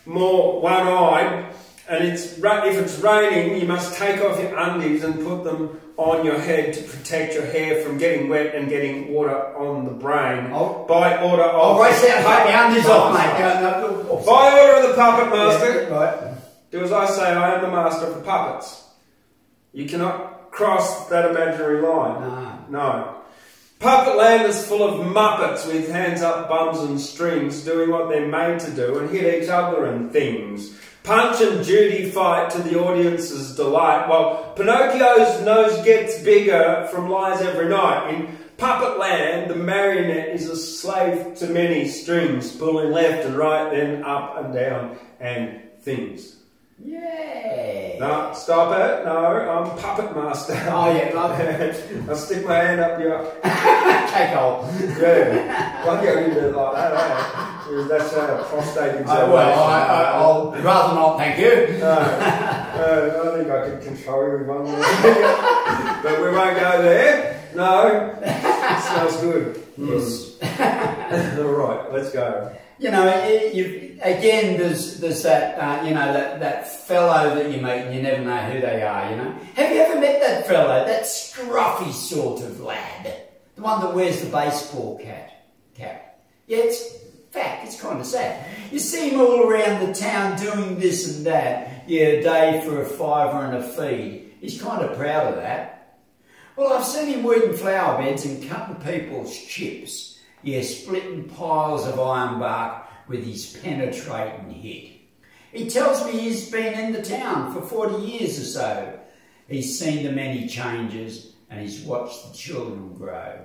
more one-eyed. And if it's raining, you must take off your undies and put them on your head to protect your hair from getting wet and getting water on the brain. By order of race out, take the undies off, mate. By order of the Puppet Master. Yeah, right. Do as I say, I am the master of the puppets. You cannot cross that imaginary line. No. Puppet Land is full of muppets with hands up, bums and strings doing what they're made to do and hit each other and things. Punch and Judy fight to the audience's delight, while Pinocchio's nose gets bigger from lies every night. In Puppet Land, the marionette is a slave to many strings, pulling left and right, then up and down and things. Yeah. No, stop it. No, I'm Puppet Master. Oh, yeah, love it. I'll stick my hand up your... Take hold. Yeah. Lucky I didn't do it like that, eh? That's a prostate examination. I'll rather not, thank you. No, I think I could control you with one more. But we won't go there. No. It smells good. Yes. All right, let's go. You know, again, there's that, you know, that fellow that you meet and you never know who they are, you know. Have you ever met that fellow, that scruffy sort of lad? The one that wears the baseball cap? Yeah, it's fact, it's kind of sad. You see him all around the town doing this and that. Yeah, a day for a fiver and a feed. He's kind of proud of that. Well, I've seen him weeding flower beds and cutting people's chips. Yeah, splitting piles of iron bark with his penetrating head. He tells me he's been in the town for 40 years or so. He's seen the many changes and he's watched the children grow.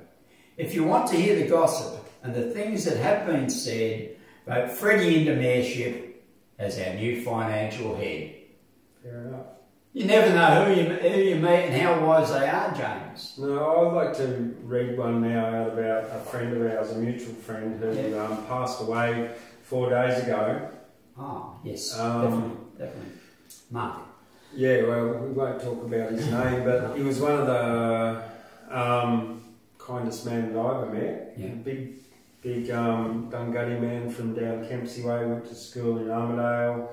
If you want to hear the gossip and the things that have been said, vote Freddie into mayorship as our new financial head. Fair enough. You never know who you meet and how wise they are, James. No, I'd like to read one now out about a friend of ours, a mutual friend who passed away 4 days ago. Oh, yes, definitely. Mark. Yeah, well, we won't talk about his name, but he was one of the kindest men that I ever met. Yeah. Big Dungutty man from down Kempsey Way. Went to school in Armidale.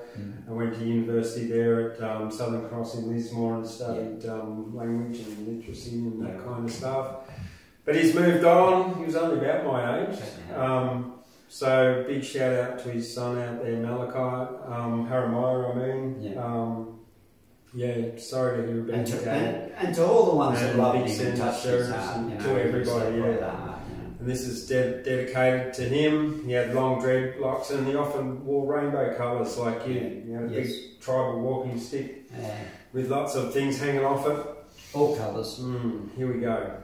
I went to university there at Southern Cross in Lismore and studied language and literacy and that kind of stuff. But he's moved on. He was only about my age. So big shout out to his son out there, Malachi, Haramiah, I mean. Yeah, sorry to hear about that. And to all the ones that love him and touched his heart. And to everybody, yeah. And this is dedicated to him. He had long dreadlocks and he often wore rainbow colours like you. He had a big tribal walking stick with lots of things hanging off it. All colours. Here we go.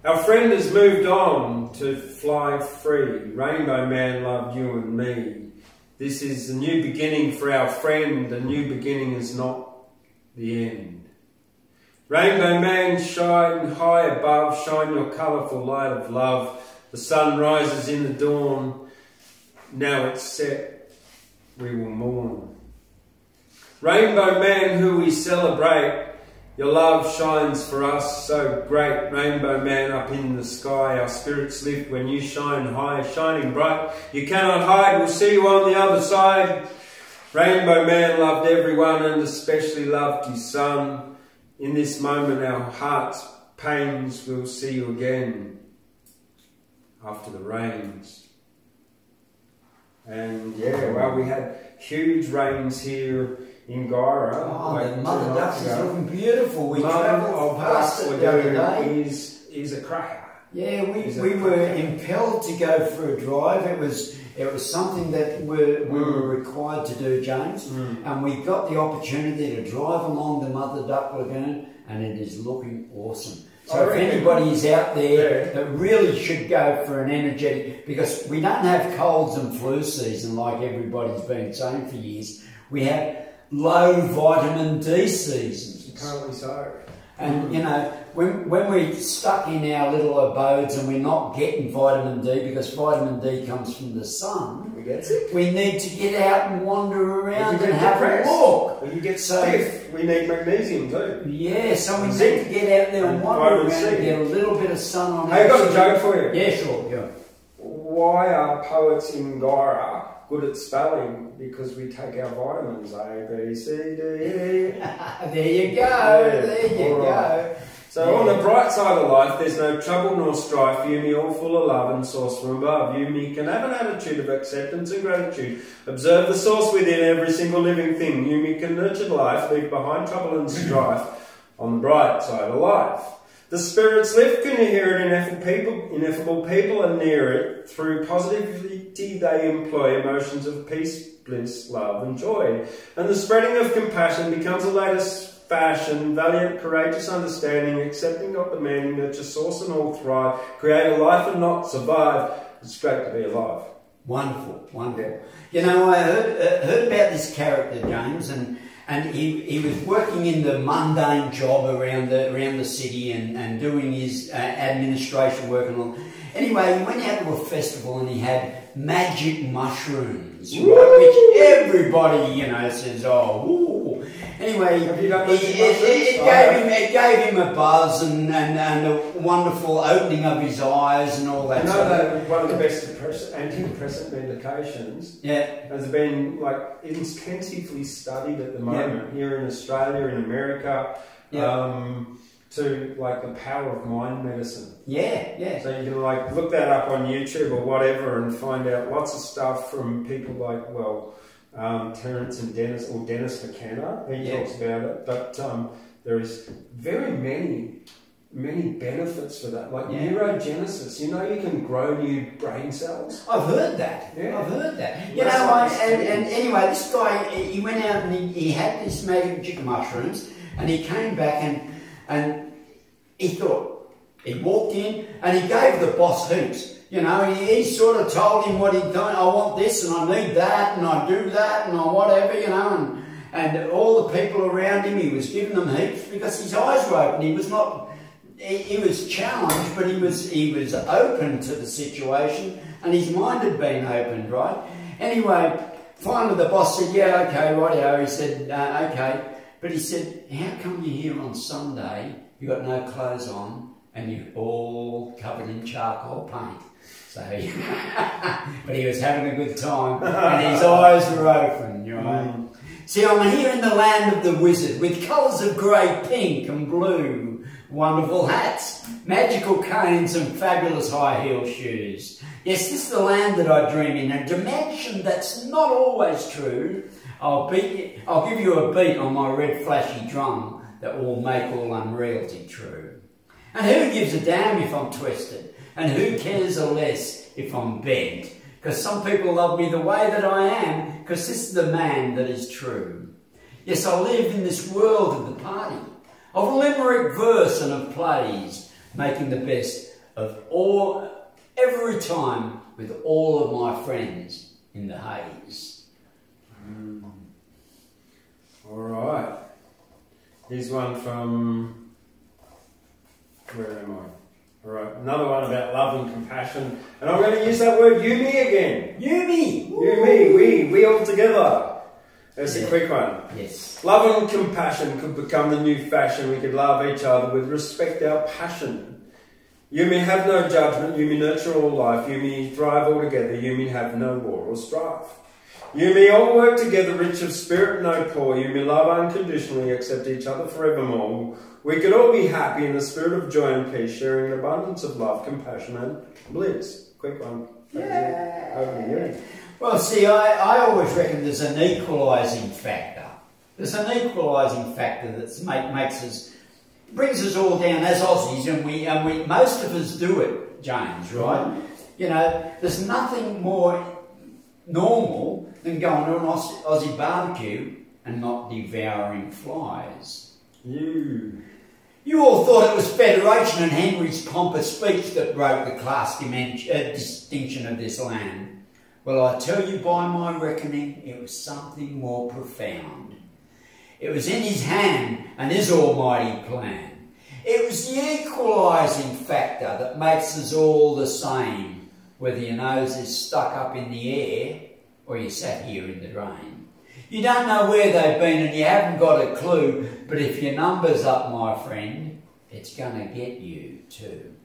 Our friend has moved on to fly free. Rainbow Man loved you and me. This is a new beginning for our friend. A new beginning is not the end. Rainbow Man, shine high above, shine your colourful light of love. The sun rises in the dawn, now it's set, we will mourn. Rainbow Man, who we celebrate, your love shines for us so great. Rainbow Man up in the sky, our spirits lift when you shine high, shining bright. You cannot hide, we'll see you on the other side. Rainbow Man loved everyone and especially loved his son. In this moment our heart's pains will see you again after the rains. And yeah, well, we had huge rains here in Guyra. Oh, like the mother duck is looking beautiful. We travelled past it the other day. Is a cracker. Yeah, we were impelled to go for a drive. It was something that we were required to do, James, and we got the opportunity to drive along the Mother Duck Lagoon, and it is looking awesome. So if anybody is out there that really should go for an energetic, because we don't have colds and flu season like everybody's been saying for years. We have low vitamin D seasons. Apparently so. And you know, when we're stuck in our little abodes and we're not getting vitamin D, because vitamin D comes from the sun, we need to get out and wander around and have a walk. When you get stiff, we need magnesium too. Yeah, so we need to get out there and wander around and get a little bit of sun on. Hey, I've got a joke for you. Yeah, sure. Yeah. Why are poets in Guyra good at spelling? Because we take our vitamins A, B, C, D, E. There you go. There you go. So on the bright side of life, there's no trouble nor strife. You me all full of love and source from above. You me can have an attitude of acceptance and gratitude. Observe the source within every single living thing. You me can nurture life, leave behind trouble and strife. On the bright side of life. The spirits lift, can you hear it? Ineffable people are near it. Through positivity they employ emotions of peace, bliss, love and joy. And the spreading of compassion becomes the latest fashion. Valiant, courageous understanding, accepting, not demanding, nurture, source and all thrive. Create a life and not survive. It's great to be alive. Wonderful, wonderful. You know, I heard about this character, James, and he was working in the mundane job around the city and doing his administration work and all. Anyway, he went out to a festival and he had magic mushrooms, right, which everybody, you know, says, oh, ooh. Anyway, it gave him a buzz and a wonderful opening of his eyes and all that. You know that one of the best antidepressant medications has been like intensively studied at the moment here in Australia, in America, to like the power of mind medicine. Yeah. So you can like look that up on YouTube or whatever and find out lots of stuff from people like, Terence and Dennis McKenna, he talks about it, but there is very many benefits for that, like neurogenesis. You know, you can grow new brain cells. I've heard that. Yeah. I've heard that. You know, and anyway, this guy, he went out and he had these magic mushrooms, and he came back and he thought, he walked in and he gave the boss heaps. You know, he sort of told him what he'd done. I want this and I need that and I do that and I whatever, you know, and all the people around him, he was giving them heaps because his eyes were open. He was not, he was challenged, but he was open to the situation and his mind had been opened, right? Anyway, finally the boss said, yeah, okay, rightio. He said, okay. But he said, how come you're here on Sunday, you got no clothes on and you're all covered in charcoal paint? So, but he was having a good time and his eyes were open, you know. See, I'm here in the land of the wizard with colours of grey, pink and blue, wonderful hats, magical canes and fabulous high heel shoes. Yes, this is the land that I dream in, a dimension that's not always true. I'll give you a beat on my red flashy drum that will make all unreality true. And who gives a damn if I'm twisted? And who cares a less if I'm bent? Because some people love me the way that I am, because this is the man that is true. Yes, I live in this world of the party, of limerick verse and of plays, making the best of all, every time with all of my friends in the haze. All right. Here's one from, where am I? All right, another one about love and compassion. And I'm going to use that word you, me again. You, me. You, me, we all together. That's a quick one. Yes. Love and compassion could become the new fashion. We could love each other with respect our passion. You, me, have no judgment. You, me, nurture all life. You, me, thrive all together. You, me, have no war or strife. You may all work together, rich of spirit, no poor. You may love unconditionally, accept each other forevermore. We could all be happy in the spirit of joy and peace, sharing an abundance of love, compassion, and bliss. Quick one. Yeah. Over to you. Well, see, I always reckon there's an equalising factor. There's an equalising factor that makes us, brings us all down as Aussies, and we most of us do it, James, right? You know, there's nothing more normal than going to an Aussie barbecue and not devouring flies. You all thought it was Federation and Henry's pompous speech that broke the class distinction of this land. Well, I tell you by my reckoning, it was something more profound. It was in his hand and his almighty plan. It was the equalising factor that makes us all the same, whether your nose is stuck up in the air or you sat here in the rain. You don't know where they've been and you haven't got a clue, but if your number's up, my friend, it's going to get you too.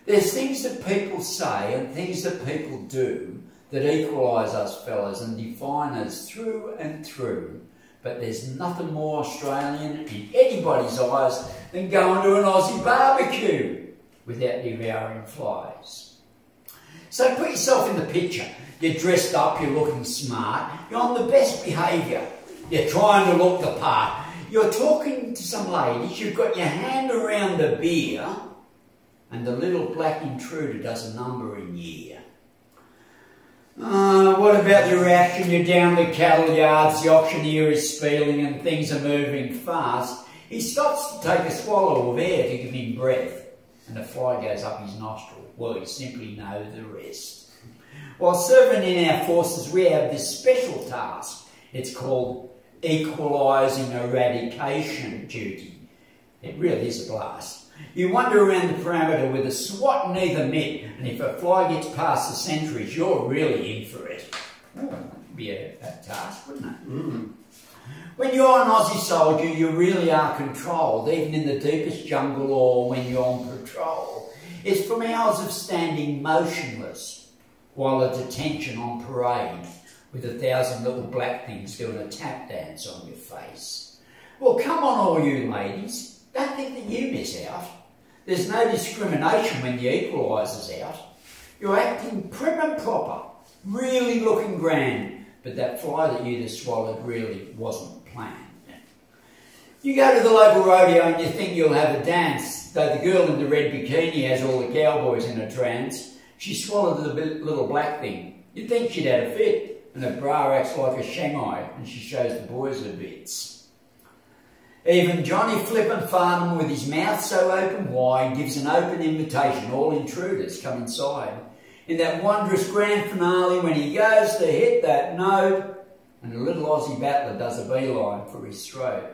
There's things that people say and things that people do that equalise us fellas and define us through and through. But there's nothing more Australian in anybody's eyes than going to an Aussie barbecue without devouring flies. So put yourself in the picture. You're dressed up, you're looking smart, you're on the best behaviour, you're trying to look the part, you're talking to some ladies, you've got your hand around a beer, and the little black intruder does a number in year. What about the reaction? You're down the cattle yards, the auctioneer is spieling and things are moving fast. He stops to take a swallow of air to give him breath, and a fly goes up his nostril. Well, you simply know the rest. While serving in our forces, we have this special task. It's called equalising eradication duty. It really is a blast. You wander around the perimeter with a SWAT and either mitt, and if a fly gets past the sentries, you're really in for it. That'd be a task, wouldn't it? When you're an Aussie soldier, you really are controlled, even in the deepest jungle or when you're on patrol. It's from hours of standing motionless while at detention on parade with 1,000 little black things doing a tap dance on your face. Well, come on all you ladies, don't think that you miss out. There's no discrimination when the equaliser's out. You're acting prim and proper, really looking grand, but that fly that you just swallowed really wasn't planned. You go to the local rodeo and you think you'll have a dance, though the girl in the red bikini has all the cowboys in a trance. She swallowed the little black thing. You'd think she'd had a fit, and her bra acts like a shanghai, and she shows the boys her bits. Even Johnny Flippin' Farnham, with his mouth so open wide, gives an open invitation. All intruders come inside. In that wondrous grand finale, when he goes to hit that note, and the little Aussie battler does a beeline for his throat.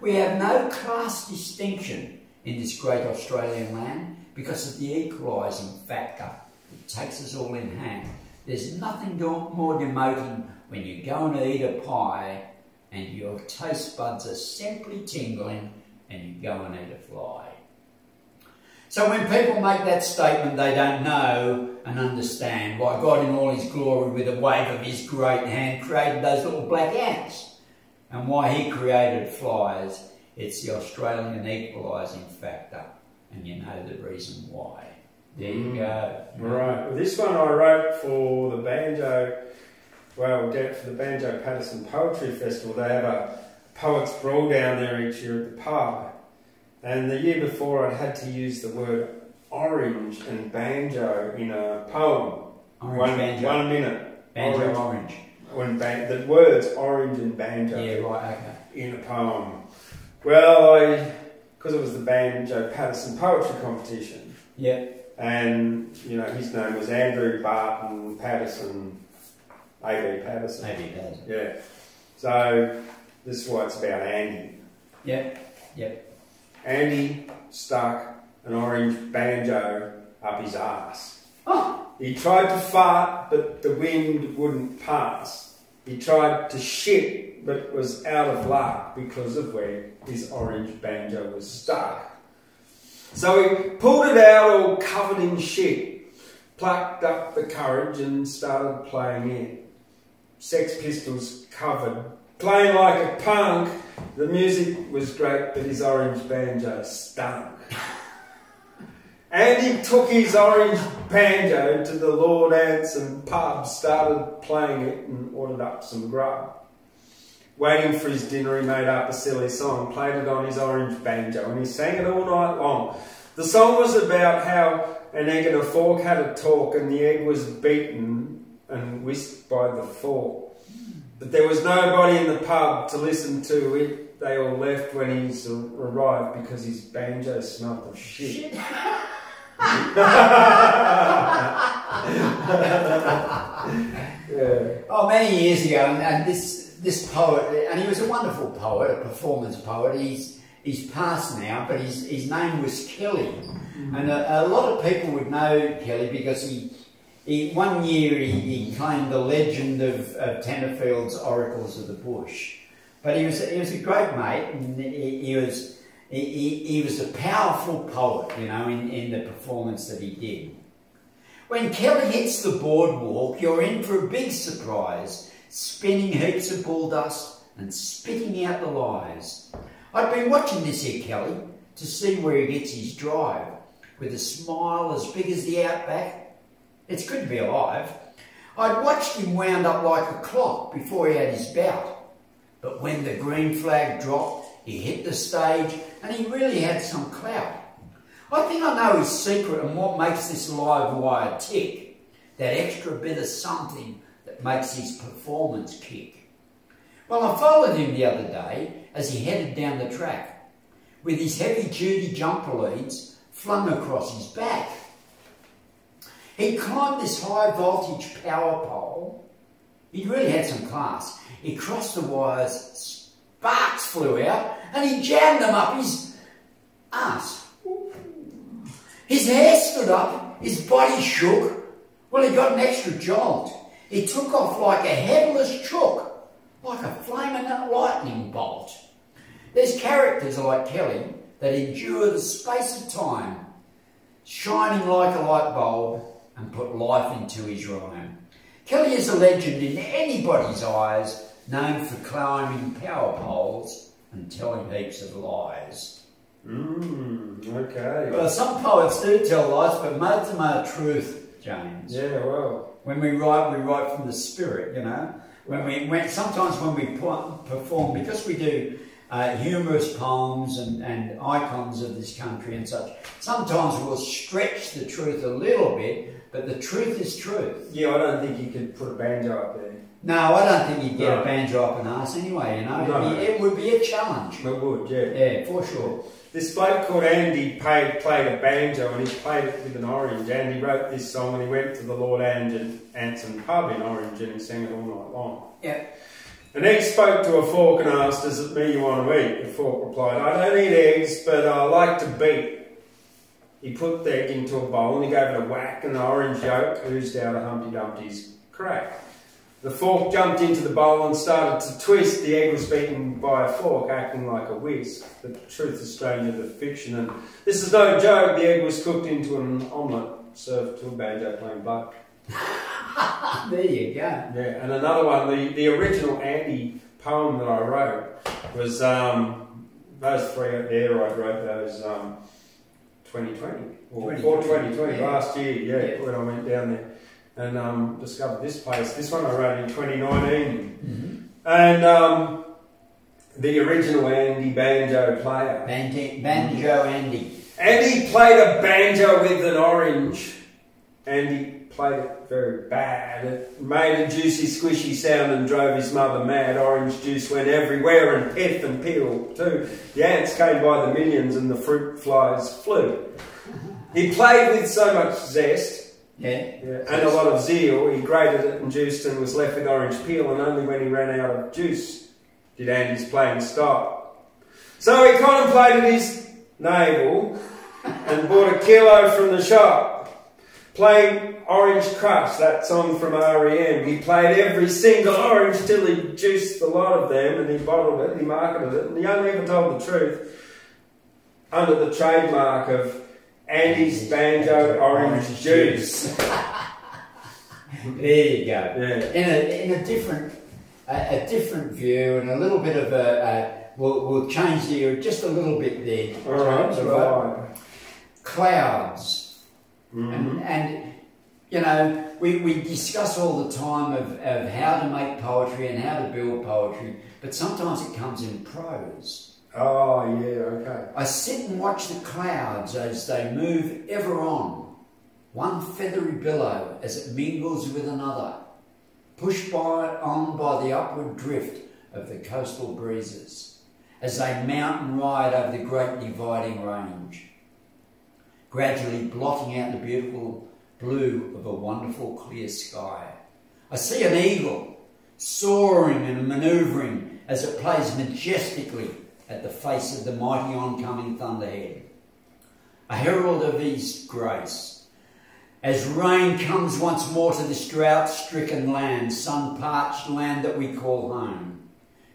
We have no class distinction in this great Australian land because of the equalising factor. It takes us all in hand. There's nothing more demoting when you go and eat a pie and your taste buds are simply tingling and you go and eat a fly. So when people make that statement, they don't know and understand why God in all his glory with a wave of his great hand created those little black ants and why he created flies. It's the Australian equalising factor, and you know the reason why. There you go. Right. Well, this one I wrote for the Banjo, for the Banjo Patterson Poetry Festival. They have a poets' brawl down there each year at the pub. And the year before I had to use the word orange and banjo in a poem. Banjo. 1 minute. Banjo orange. The words orange and banjo. Yeah, right, okay. In a poem. Well, because it was the Banjo Patterson Poetry Competition. Yeah. And, you know, his name was Andrew Barton Patterson, A.B. Patterson. A.B. Patterson. Yeah. So, this is why it's about Andy. Yep. Andy stuck an orange banjo up his arse. Oh. He tried to fart, but the wind wouldn't pass. He tried to shit, but was out of luck because of where his orange banjo was stuck. So he pulled it out all covered in shit, plucked up the courage and started playing it. Sex Pistols covered, playing like a punk. The music was great, but his orange banjo stunk. Andy took his orange banjo to the Lord Anson pub, started playing it and ordered up some grub. Waiting for his dinner, he made up a silly song, played it on his orange banjo, and he sang it all night long. The song was about how an egg and a fork had a talk, and the egg was beaten and whisked by the fork. But there was nobody in the pub to listen to it. They all left when he arrived because his banjo smelt of shit. Yeah. Oh, many years ago, and this poet, and he was a wonderful poet, a performance poet. He's passed now, but his name was Kelly, and a lot of people would know Kelly because he one year he claimed the legend of Tenterfield's Oracles of the Bush. But he was a great mate, and he was a powerful poet, you know, in the performance that he did. When Kelly hits the boardwalk, you're in for a big surprise, spinning heaps of bull dust and spitting out the lies. I'd been watching this here Kelly to see where he gets his drive, with a smile as big as the outback. It's good to be alive. I'd watched him wound up like a clock before he had his bout. But when the green flag dropped, he hit the stage and he really had some clout. I think I know his secret and what makes this live wire tick. That extra bit of something that makes his performance kick. Well, I followed him the other day as he headed down the track, with his heavy-duty jumper leads flung across his back. He climbed this high-voltage power pole. He really had some class. He crossed the wires, sparks flew out, and he jammed them up his arse. His hair stood up, his body shook. Well, he got an extra jolt. He took off like a headless chook, like a flaming lightning bolt. There's characters like Kelly that endure the space of time, shining like a light bulb and put life into his rhyme. Kelly is a legend in anybody's eyes, known for climbing power poles and telling heaps of lies. Okay. Well, some poets do tell lies, but most of them are truth, James. Yeah, well. When we write from the spirit, you know. Sometimes when we perform, because we do humorous poems and icons of this country and such, sometimes we'll stretch the truth a little bit, but the truth is truth. Yeah, I don't think you could put a banjo up there. No, I don't think you'd get a banjo up an arse anyway, you know. It would be a challenge. It would, yeah. Yeah, for sure. This bloke called Andy played a banjo, and he played it with an orange. Andy wrote this song and he went to the Lord Anson pub in Orange and he sang it all night long. Yeah. An egg spoke to a fork and asked, "Is it me you want to eat?" The fork replied, "I don't eat eggs, but I like to beat." He put the egg into a bowl and he gave it a whack, and the orange yolk oozed out of Humpty Dumpty's crack. The fork jumped into the bowl and started to twist. The egg was beaten by a fork, acting like a whisk. The truth is stranger than fiction, and this is no joke. The egg was cooked into an omelette, served to a banjo-playing bloke. There you go. Yeah, and another one, the original Andy poem that I wrote was, those three out there, I wrote those 2020, or 2020, last year, when I went down there and discovered this place. This one I wrote in 2019. And the original Andy banjo player. Banjo Andy. Andy played a banjo with an orange. Andy played it very bad. It made a juicy, squishy sound and drove his mother mad. Orange juice went everywhere and pith and peel too. The ants came by the millions and the fruit flies flew. He played with so much zest. And a lot of zeal. He grated it and juiced and was left with orange peel, and only when he ran out of juice did Andy's playing stop. So he contemplated his navel and bought a kilo from the shop, playing Orange Crush, that song from R.E.M. He played every single orange till he juiced a lot of them, and he bottled it and he marketed it, and he only ever told the truth under the trademark of Andy's Banjo Orange Juice. There you go. Yeah. In a different view and a little bit of we'll change the just a little bit there. All right. Clouds. And you know, we discuss all the time of how to make poetry and how to build poetry, but sometimes it comes in prose. Oh, yeah, okay. I sit and watch the clouds as they move ever on, one feathery billow as it mingles with another, pushed on by the upward drift of the coastal breezes, as they mountain ride over the great dividing range, gradually blotting out the beautiful blue of a wonderful clear sky. I see an eagle soaring and manoeuvring as it plays majestically at the face of the mighty oncoming thunderhead, a herald of his grace. As rain comes once more to this drought-stricken land, sun-parched land that we call home,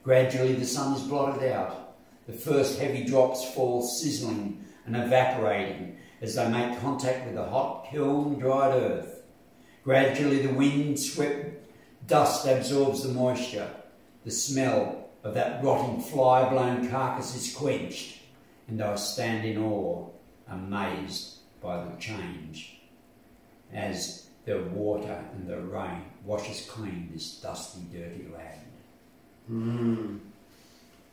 gradually the sun is blotted out. The first heavy drops fall sizzling and evaporating as they make contact with the hot, kiln-dried earth. Gradually the wind-swept dust absorbs the moisture. The smell of that rotting fly-blown carcass is quenched, and I stand in awe, amazed by the change, as the water and the rain washes clean this dusty, dirty land.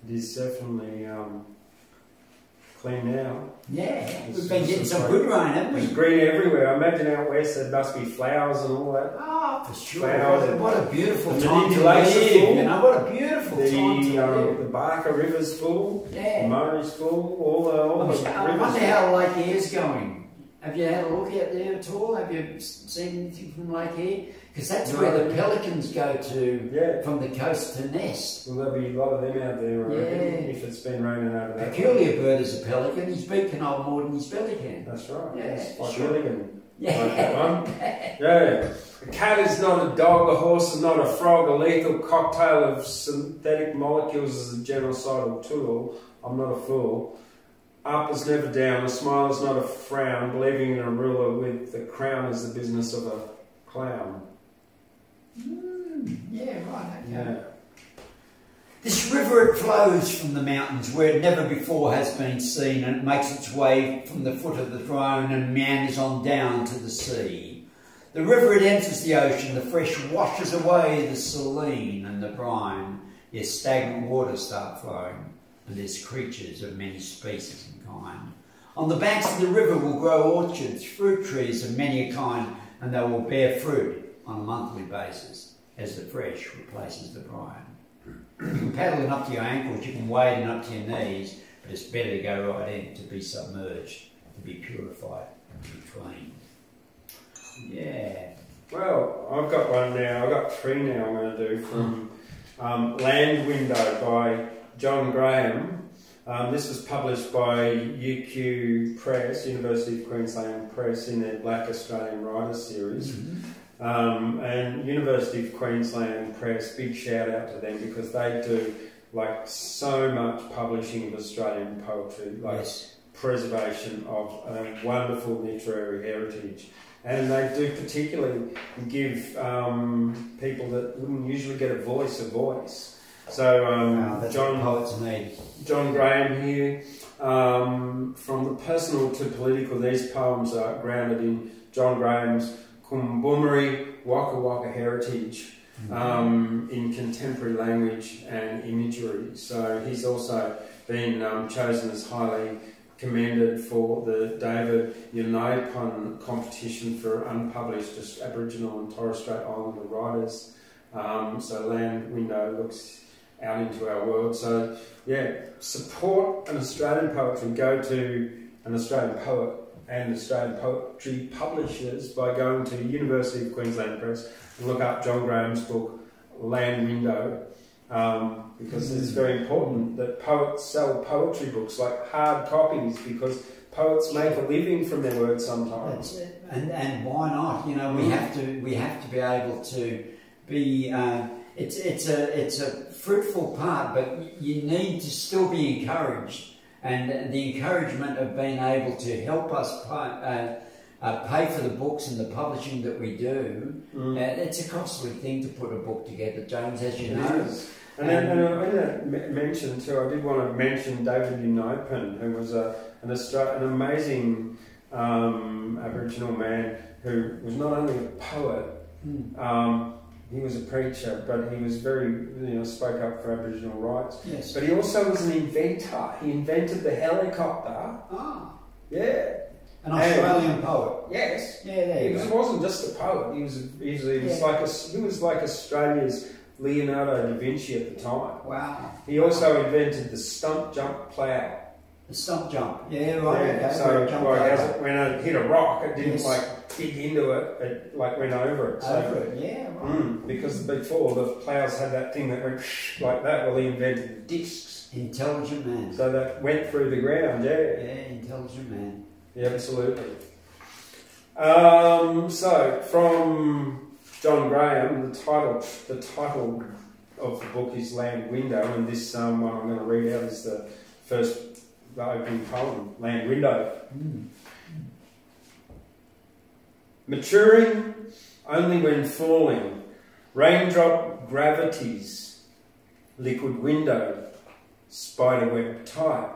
It is definitely clean now. Yeah, we've been getting some good rain, haven't we? There's green everywhere. I imagine out west there must be flowers and all that. Oh, for sure. Flowers. What a beautiful The time to Manipula Lakes are live. full. You know, what a beautiful time to live. The Barker River's full. Yeah. The Murray's full. All the I rivers. wonder how Lake Eyre's going. Have you had a look out there at all? Have you seen anything from Lake Eyre? Because that's where the pelicans go to from the coast to nest. Well, there'll be a lot of them out there, I reckon, if it's been raining over there. Peculiar bird is a pelican. His beak can hold more than his belly can. That's right. Yeah, It's like sure. Milligan. Yeah. Like that one. Yeah. A cat is not a dog, a horse is not a frog, a lethal cocktail of synthetic molecules is a genocidal tool. I'm not a fool. Up is never down, a smile is not a frown, believing in a ruler with the crown is the business of a clown. Yeah, right, okay. Yeah. This river, it flows from the mountains where it never before has been seen, and it makes its way from the foot of the throne and meanders on down to the sea. The river, it enters the ocean, the fresh washes away the saline and the brine. Yes, stagnant waters start flowing, and there's creatures of many species and kind. On the banks of the river will grow orchards, fruit trees of many a kind, and they will bear fruit on a monthly basis as the fresh replaces the brine. You can paddle in up to your ankles, you can wade in up to your knees, but it's better to go right in, to be submerged, to be purified and to be clean. Yeah. Well, I've got one now. I've got three now I'm going to do from Land Window by John Graham. This was published by UQ Press, University of Queensland Press, in their Black Australian Writers series. And University of Queensland Press, big shout out to them because they do like so much publishing of Australian poetry, like preservation of a wonderful literary heritage. And they do particularly give people that wouldn't usually get a voice. So that's what poets need. John Graham here, from the personal to political, these poems are grounded in John Graham's Kumbumeri Waka Waka heritage in contemporary language and imagery. So he's also been chosen as highly commended for the David Yunaipan competition for unpublished Aboriginal and Torres Strait Islander writers. So Land Window looks out into our world. So yeah, support an Australian poetry. Go to an Australian poet and Australian poetry publishers by going to University of Queensland Press and look up John Graham's book Land Window, because it's very important that poets sell poetry books, like hard copies, because poets make a living from their work sometimes. That's it. And why not? You know, we have to be able to be. It's a fruitful part, but you need to still be encouraged, and the encouragement of being able to help us pay for the books and the publishing that we do. It's a costly thing to put a book together, James, as you know. And I mentioned too, I did want to mention David Unopin, who was an amazing Aboriginal man who was not only a poet, he was a preacher, but he was very, spoke up for Aboriginal rights. Yes. But he also was an inventor. He invented the helicopter. Ah. Yeah. An Australian poet. Yes. Yeah, there you go. He wasn't just a poet. He was like Australia's Leonardo da Vinci at the time. Wow. He also invented the stump jump plough. The stump jump. Yeah, right. Yeah, Okay. so when it hit a rock, it didn't dig into it. It went over it. Yeah, right. Because before the ploughs had that thing that went like that. Well, he invented the discs. Intelligent man. So that went through the ground. Yeah. Yeah, intelligent man. Yeah, absolutely. So from John Graham, the title of the book is Land Window, and this one I'm going to read out is the opening poem, Land Window. Maturing only when falling, raindrop gravities, liquid window, spiderweb tight,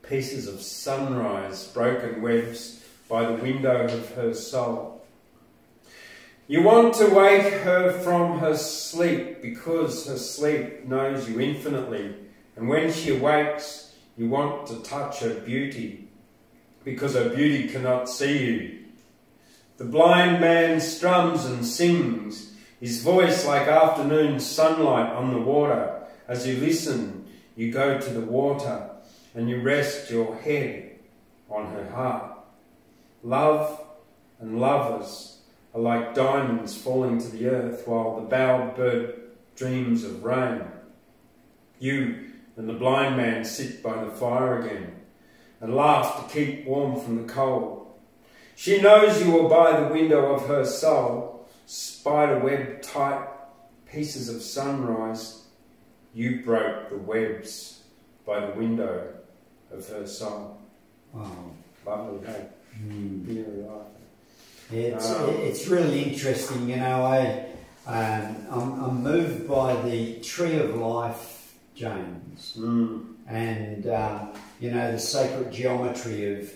pieces of sunrise, broken webs by the window of her soul. You want to wake her from her sleep because her sleep knows you infinitely, and when she awakes, you want to touch her beauty because her beauty cannot see you. The blind man strums and sings, his voice like afternoon sunlight on the water. As you listen, you go to the water and you rest your head on her heart. Love and lovers are like diamonds falling to the earth while the bowed bird dreams of rain. You and the blind man sit by the fire again and laugh to keep warm from the cold. She knows you are by the window of her soul, spiderweb tight pieces of sunrise. You broke the webs by the window of her soul. Wow. Lovely, hey? Really like it. It's really interesting, I'm moved by the Tree of Life, James, and the sacred geometry of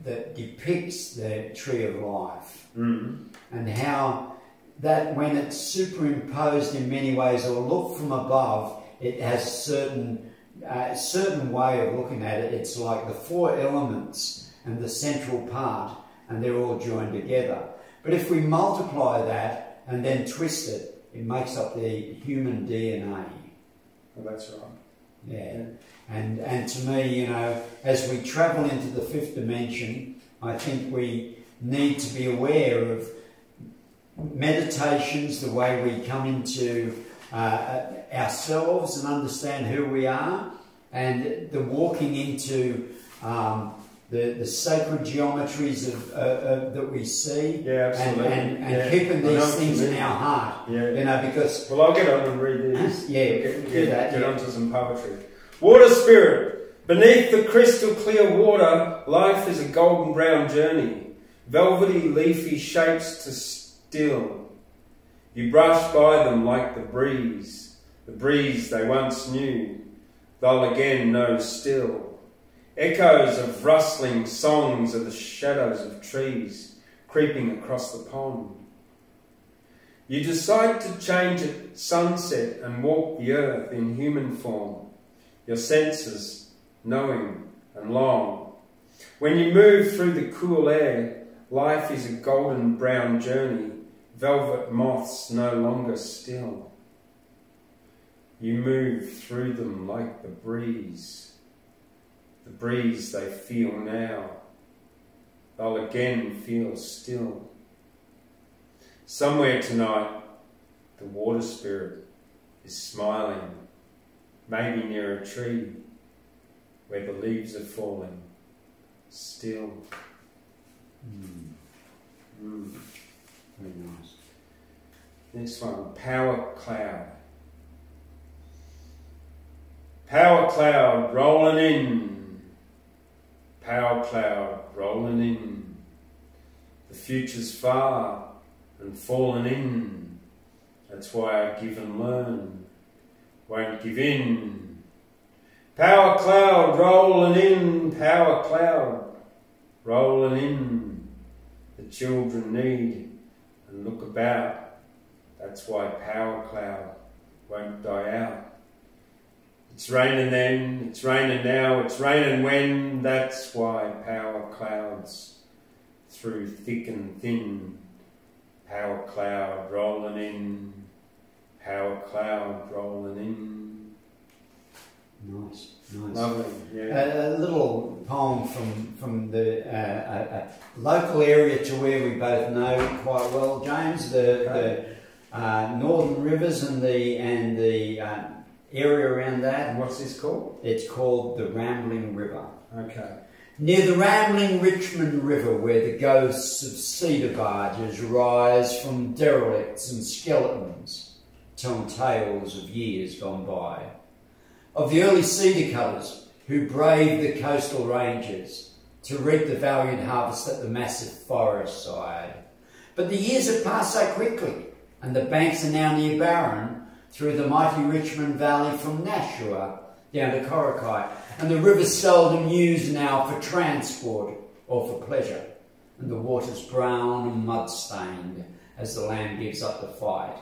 that depicts the Tree of Life, and how that when it's superimposed in many ways or looked from above, it has a certain way of looking at it. It's like the four elements and the central part, and they're all joined together. But if we multiply that and then twist it, it makes up the human DNA. Well, that's right. Yeah. And to me, as we travel into the fifth dimension, I think we need to be aware of meditations, the way we come into ourselves and understand who we are, and the walking into the sacred geometries that we see, and keeping these things in our heart, because... Well, I'll get on and read these. Get onto some poetry. Water spirit, beneath the crystal clear water, life is a golden brown journey, velvety leafy shapes to still. You brush by them like the breeze they once knew, they'll again know still. Echoes of rustling songs are the shadows of trees creeping across the pond. You decide to change at sunset and walk the earth in human form, your senses knowing and long. When you move through the cool air, life is a golden brown journey, velvet moths no longer still. You move through them like the breeze they feel now, they'll again feel still. Somewhere tonight, the water spirit is smiling, maybe near a tree where the leaves are falling still. Very nice. Next one, Power Cloud. Power cloud rolling in, power cloud rolling in. The future's far and fallen in. That's why I give and learn. Won't give in. Power cloud rolling in. Power cloud rolling in. The children need and look about. That's why power cloud won't die out. It's raining then, it's raining now, it's raining when. That's why power clouds through thick and thin. Power cloud rolling in, power cloud rolling in. Nice, nice. Lovely, yeah. A little poem from the local area to where we both know quite well, James. The northern rivers and the area around that. And what's this called? It's called the Rambling River. Okay. Near the rambling Richmond River, where the ghosts of cedar barges rise from derelicts and skeletons, telling tales of years gone by, of the early cedar cutters who braved the coastal ranges to reap the valiant harvest at the massive forest side. But the years have passed so quickly, and the banks are now near barren, through the mighty Richmond Valley from Nashua down to Coracai, and the river's seldom used now for transport or for pleasure, and the water's brown and mud-stained as the land gives up the fight.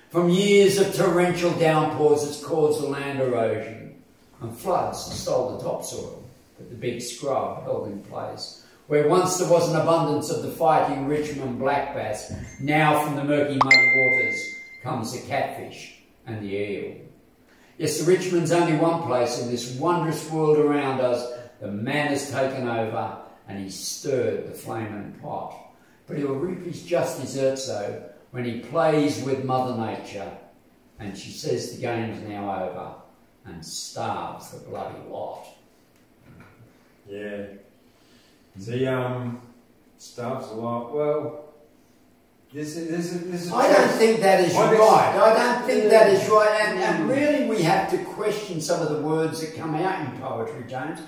From years of torrential downpours it's caused the land erosion, and floods stole the topsoil, but the big scrub held in place. Where once there was an abundance of the fighting Richmond black bass, now from the murky muddy waters comes the catfish and the eel. Yes, the Richmond's only one place in this wondrous world around us. The man has taken over and he's stirred the flaming pot. But he'll reap his just deserts though when he plays with Mother Nature and she says the game's now over and starves the bloody lot. Yeah. Starves a lot. Well, this is I don't think that is right. I don't think that is right. And really we have to question some of the words that come out in poetry, James.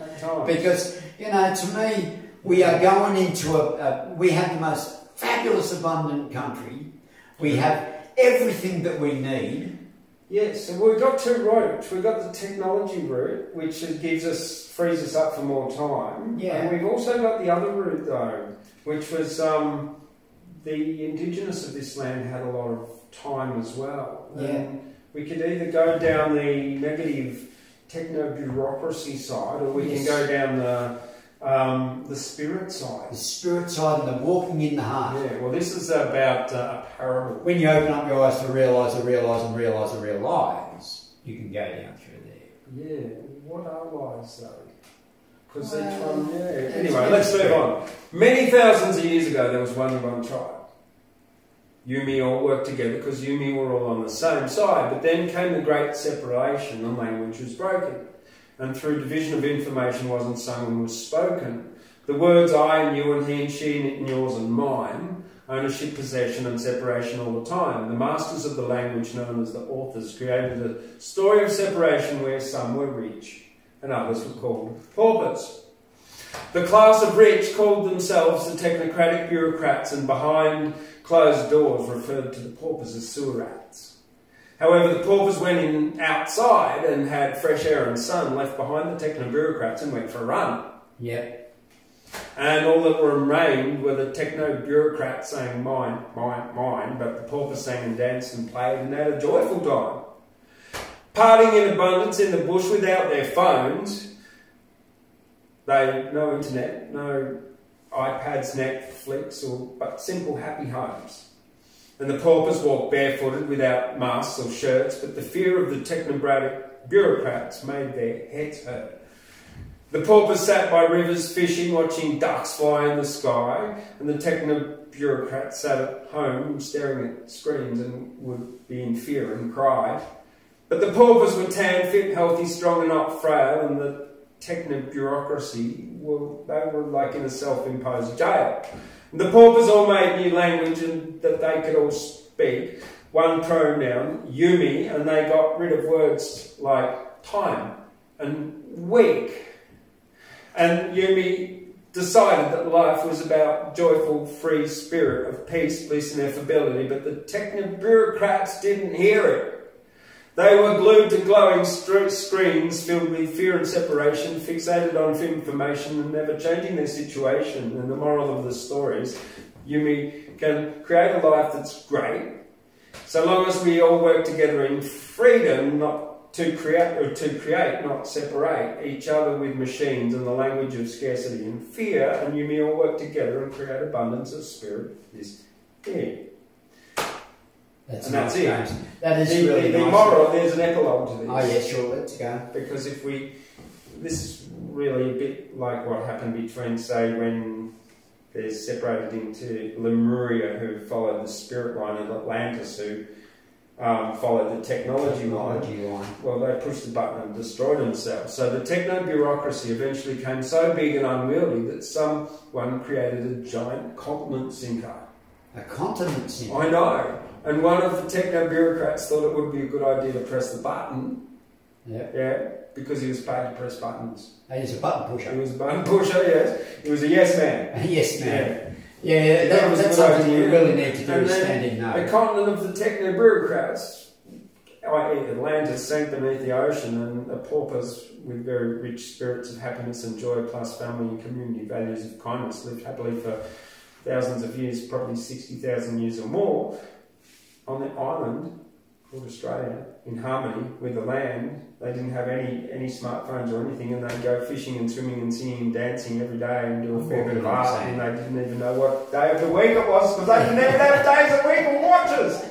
Because, you know, to me, we are going into we have the most fabulous, abundant country. We have everything that we need. Yes, so we've got two routes. We've got the technology route, which frees us up for more time. Yeah. And we've also got the other route, though, which was the indigenous of this land had a lot of time as well. Yeah. And we could either go down the negative techno-bureaucracy side, or we can go down the spirit side. The spirit side and the walking in the heart. Yeah, well, this is about a parable. When you open up your eyes to realise, you can go down through there. Yeah, what are lies though? Because each one, Anyway, let's move on. Many thousands of years ago, there was one tribe. Yumi all worked together because Yumi were all on the same side. But then came the great separation, and language was broken. And through division of information wasn't sung and was spoken. The words I and you and he and she and yours and mine, ownership, possession and separation all the time. The masters of the language, known as the authors, created a story of separation where some were rich and others were called paupers. The class of rich called themselves the technocratic bureaucrats, and behind closed doors referred to the paupers as sewer rats. However, the paupers went in outside and had fresh air and sun, left behind the techno-bureaucrats and went for a run. Yep. And all that remained were the techno-bureaucrats saying mine, mine, mine, but the paupers sang and danced and played and had a joyful time. Partying in abundance in the bush without their phones. No internet, no iPads, Netflix, but simple happy homes. And the paupers walked barefooted without masks or shirts, but the fear of the technocratic bureaucrats made their heads hurt. The paupers sat by rivers fishing, watching ducks fly in the sky, and the techno-bureaucrats sat at home staring at screens and would be in fear and cry. But the paupers were tan, fit, healthy, strong and not frail, and the techno-bureaucracy, they were like in a self-imposed jail. And the paupers all made new language and that they could all speak, one pronoun, Yumi, and they got rid of words like time and week. And Yumi decided that life was about joyful, free spirit of peace, bliss and affability, but the techno-bureaucrats didn't hear it. They were glued to glowing screens filled with fear and separation, fixated on information and never changing their situation. And the moral of the story is, you can create a life that's great, so long as we all work together in freedom, not to create, not separate each other with machines and the language of scarcity and fear, and you may all work together and create abundance of spirit is here. That's it. That is really the nice. Moral, there's an epilogue to this. Oh yeah, sure, let's go. Because this is really a bit like what happened between, say, when they're separated into Lemuria, who followed the spirit line, and Atlantis, who followed the technology line. Well, they pushed the button and destroyed themselves. So the techno-bureaucracy eventually became so big and unwieldy that someone created a giant continent sinker. A continent sinker? I know. And one of the techno-bureaucrats thought it would be a good idea to press the button. Yeah, because he was paid to press buttons. He was a button pusher. He was a button pusher, yes. He was a yes man. A yes man. Yeah, that's something we really need to do, is stand in no. The continent of the techno-bureaucrats, i.e. Atlantis, sank beneath the ocean, and the paupers with very rich spirits of happiness and joy, plus family and community values of kindness, lived happily for thousands of years, probably 60,000 years or more, on the island called Australia, in harmony with the land. They didn't have any smartphones or anything, and they'd go fishing and swimming and singing and dancing every day and do a fair bit of art, and they didn't even know what day of the week it was, because they didn't even have days a week or watches.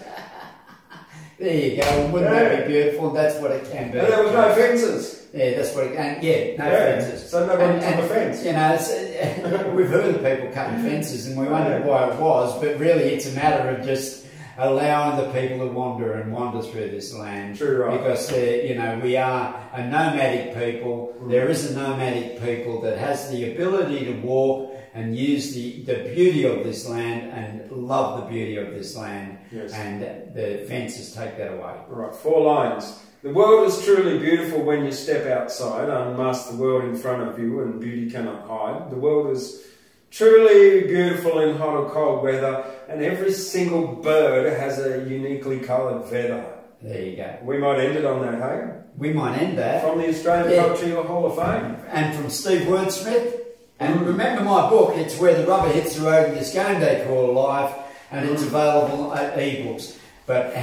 There you go. Wouldn't that be beautiful? That's what it can be. And there was no fences. Yeah, that's what it can. Yeah, no fences. So nobody took a fence. You know, we've heard of people cutting fences, and we wondered why it was, but really it's a matter of just allowing the people to wander through this land. True, right. Because we are a nomadic people. There is a nomadic people that has the ability to walk and use the beauty of this land and love the beauty of this land. Yes. And the fences take that away. Right, 4 lines. The world is truly beautiful when you step outside, unmask the world in front of you, and beauty cannot hide. The world is truly beautiful in hot or cold weather, and every single bird has a uniquely coloured feather. There you go. We might end it on that, hey? We might end that. From the Australian Poetry Hall of Fame. And from Steve Wordsmith. And remember my book, it's Where the Rubber Hits the Road in This Game Day Called Life, and it's available at ebooks. But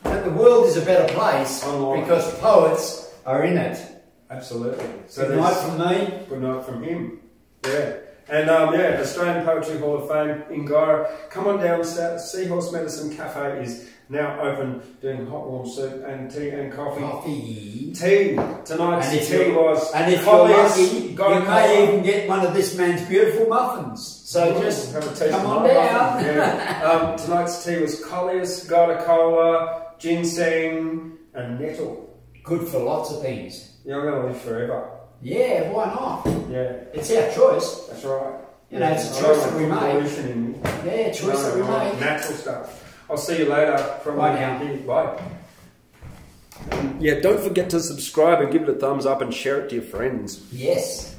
the world is a better place because poets are in it. Absolutely. So good night from me. Good night from him. Yeah. And Australian Poetry Hall of Fame in Guyra. Come on down, Seahorse Medicine Cafe is now open, doing hot warm soup and tea and coffee. Tea. Tonight's tea was... And if you're lucky, you may even get one of this man's beautiful muffins. So just come on down. Yeah. Tonight's tea was Coleus, Guyra, ginseng and nettle. Good for lots of things. Yeah, I'm going to live forever. Yeah, why not? Yeah. It's our choice. That's right. You know, it's a choice that we make. Yeah, choice that we make. Natural stuff. I'll see you later. Bye now. Bye. Yeah, don't forget to subscribe and give it a thumbs up and share it to your friends. Yes.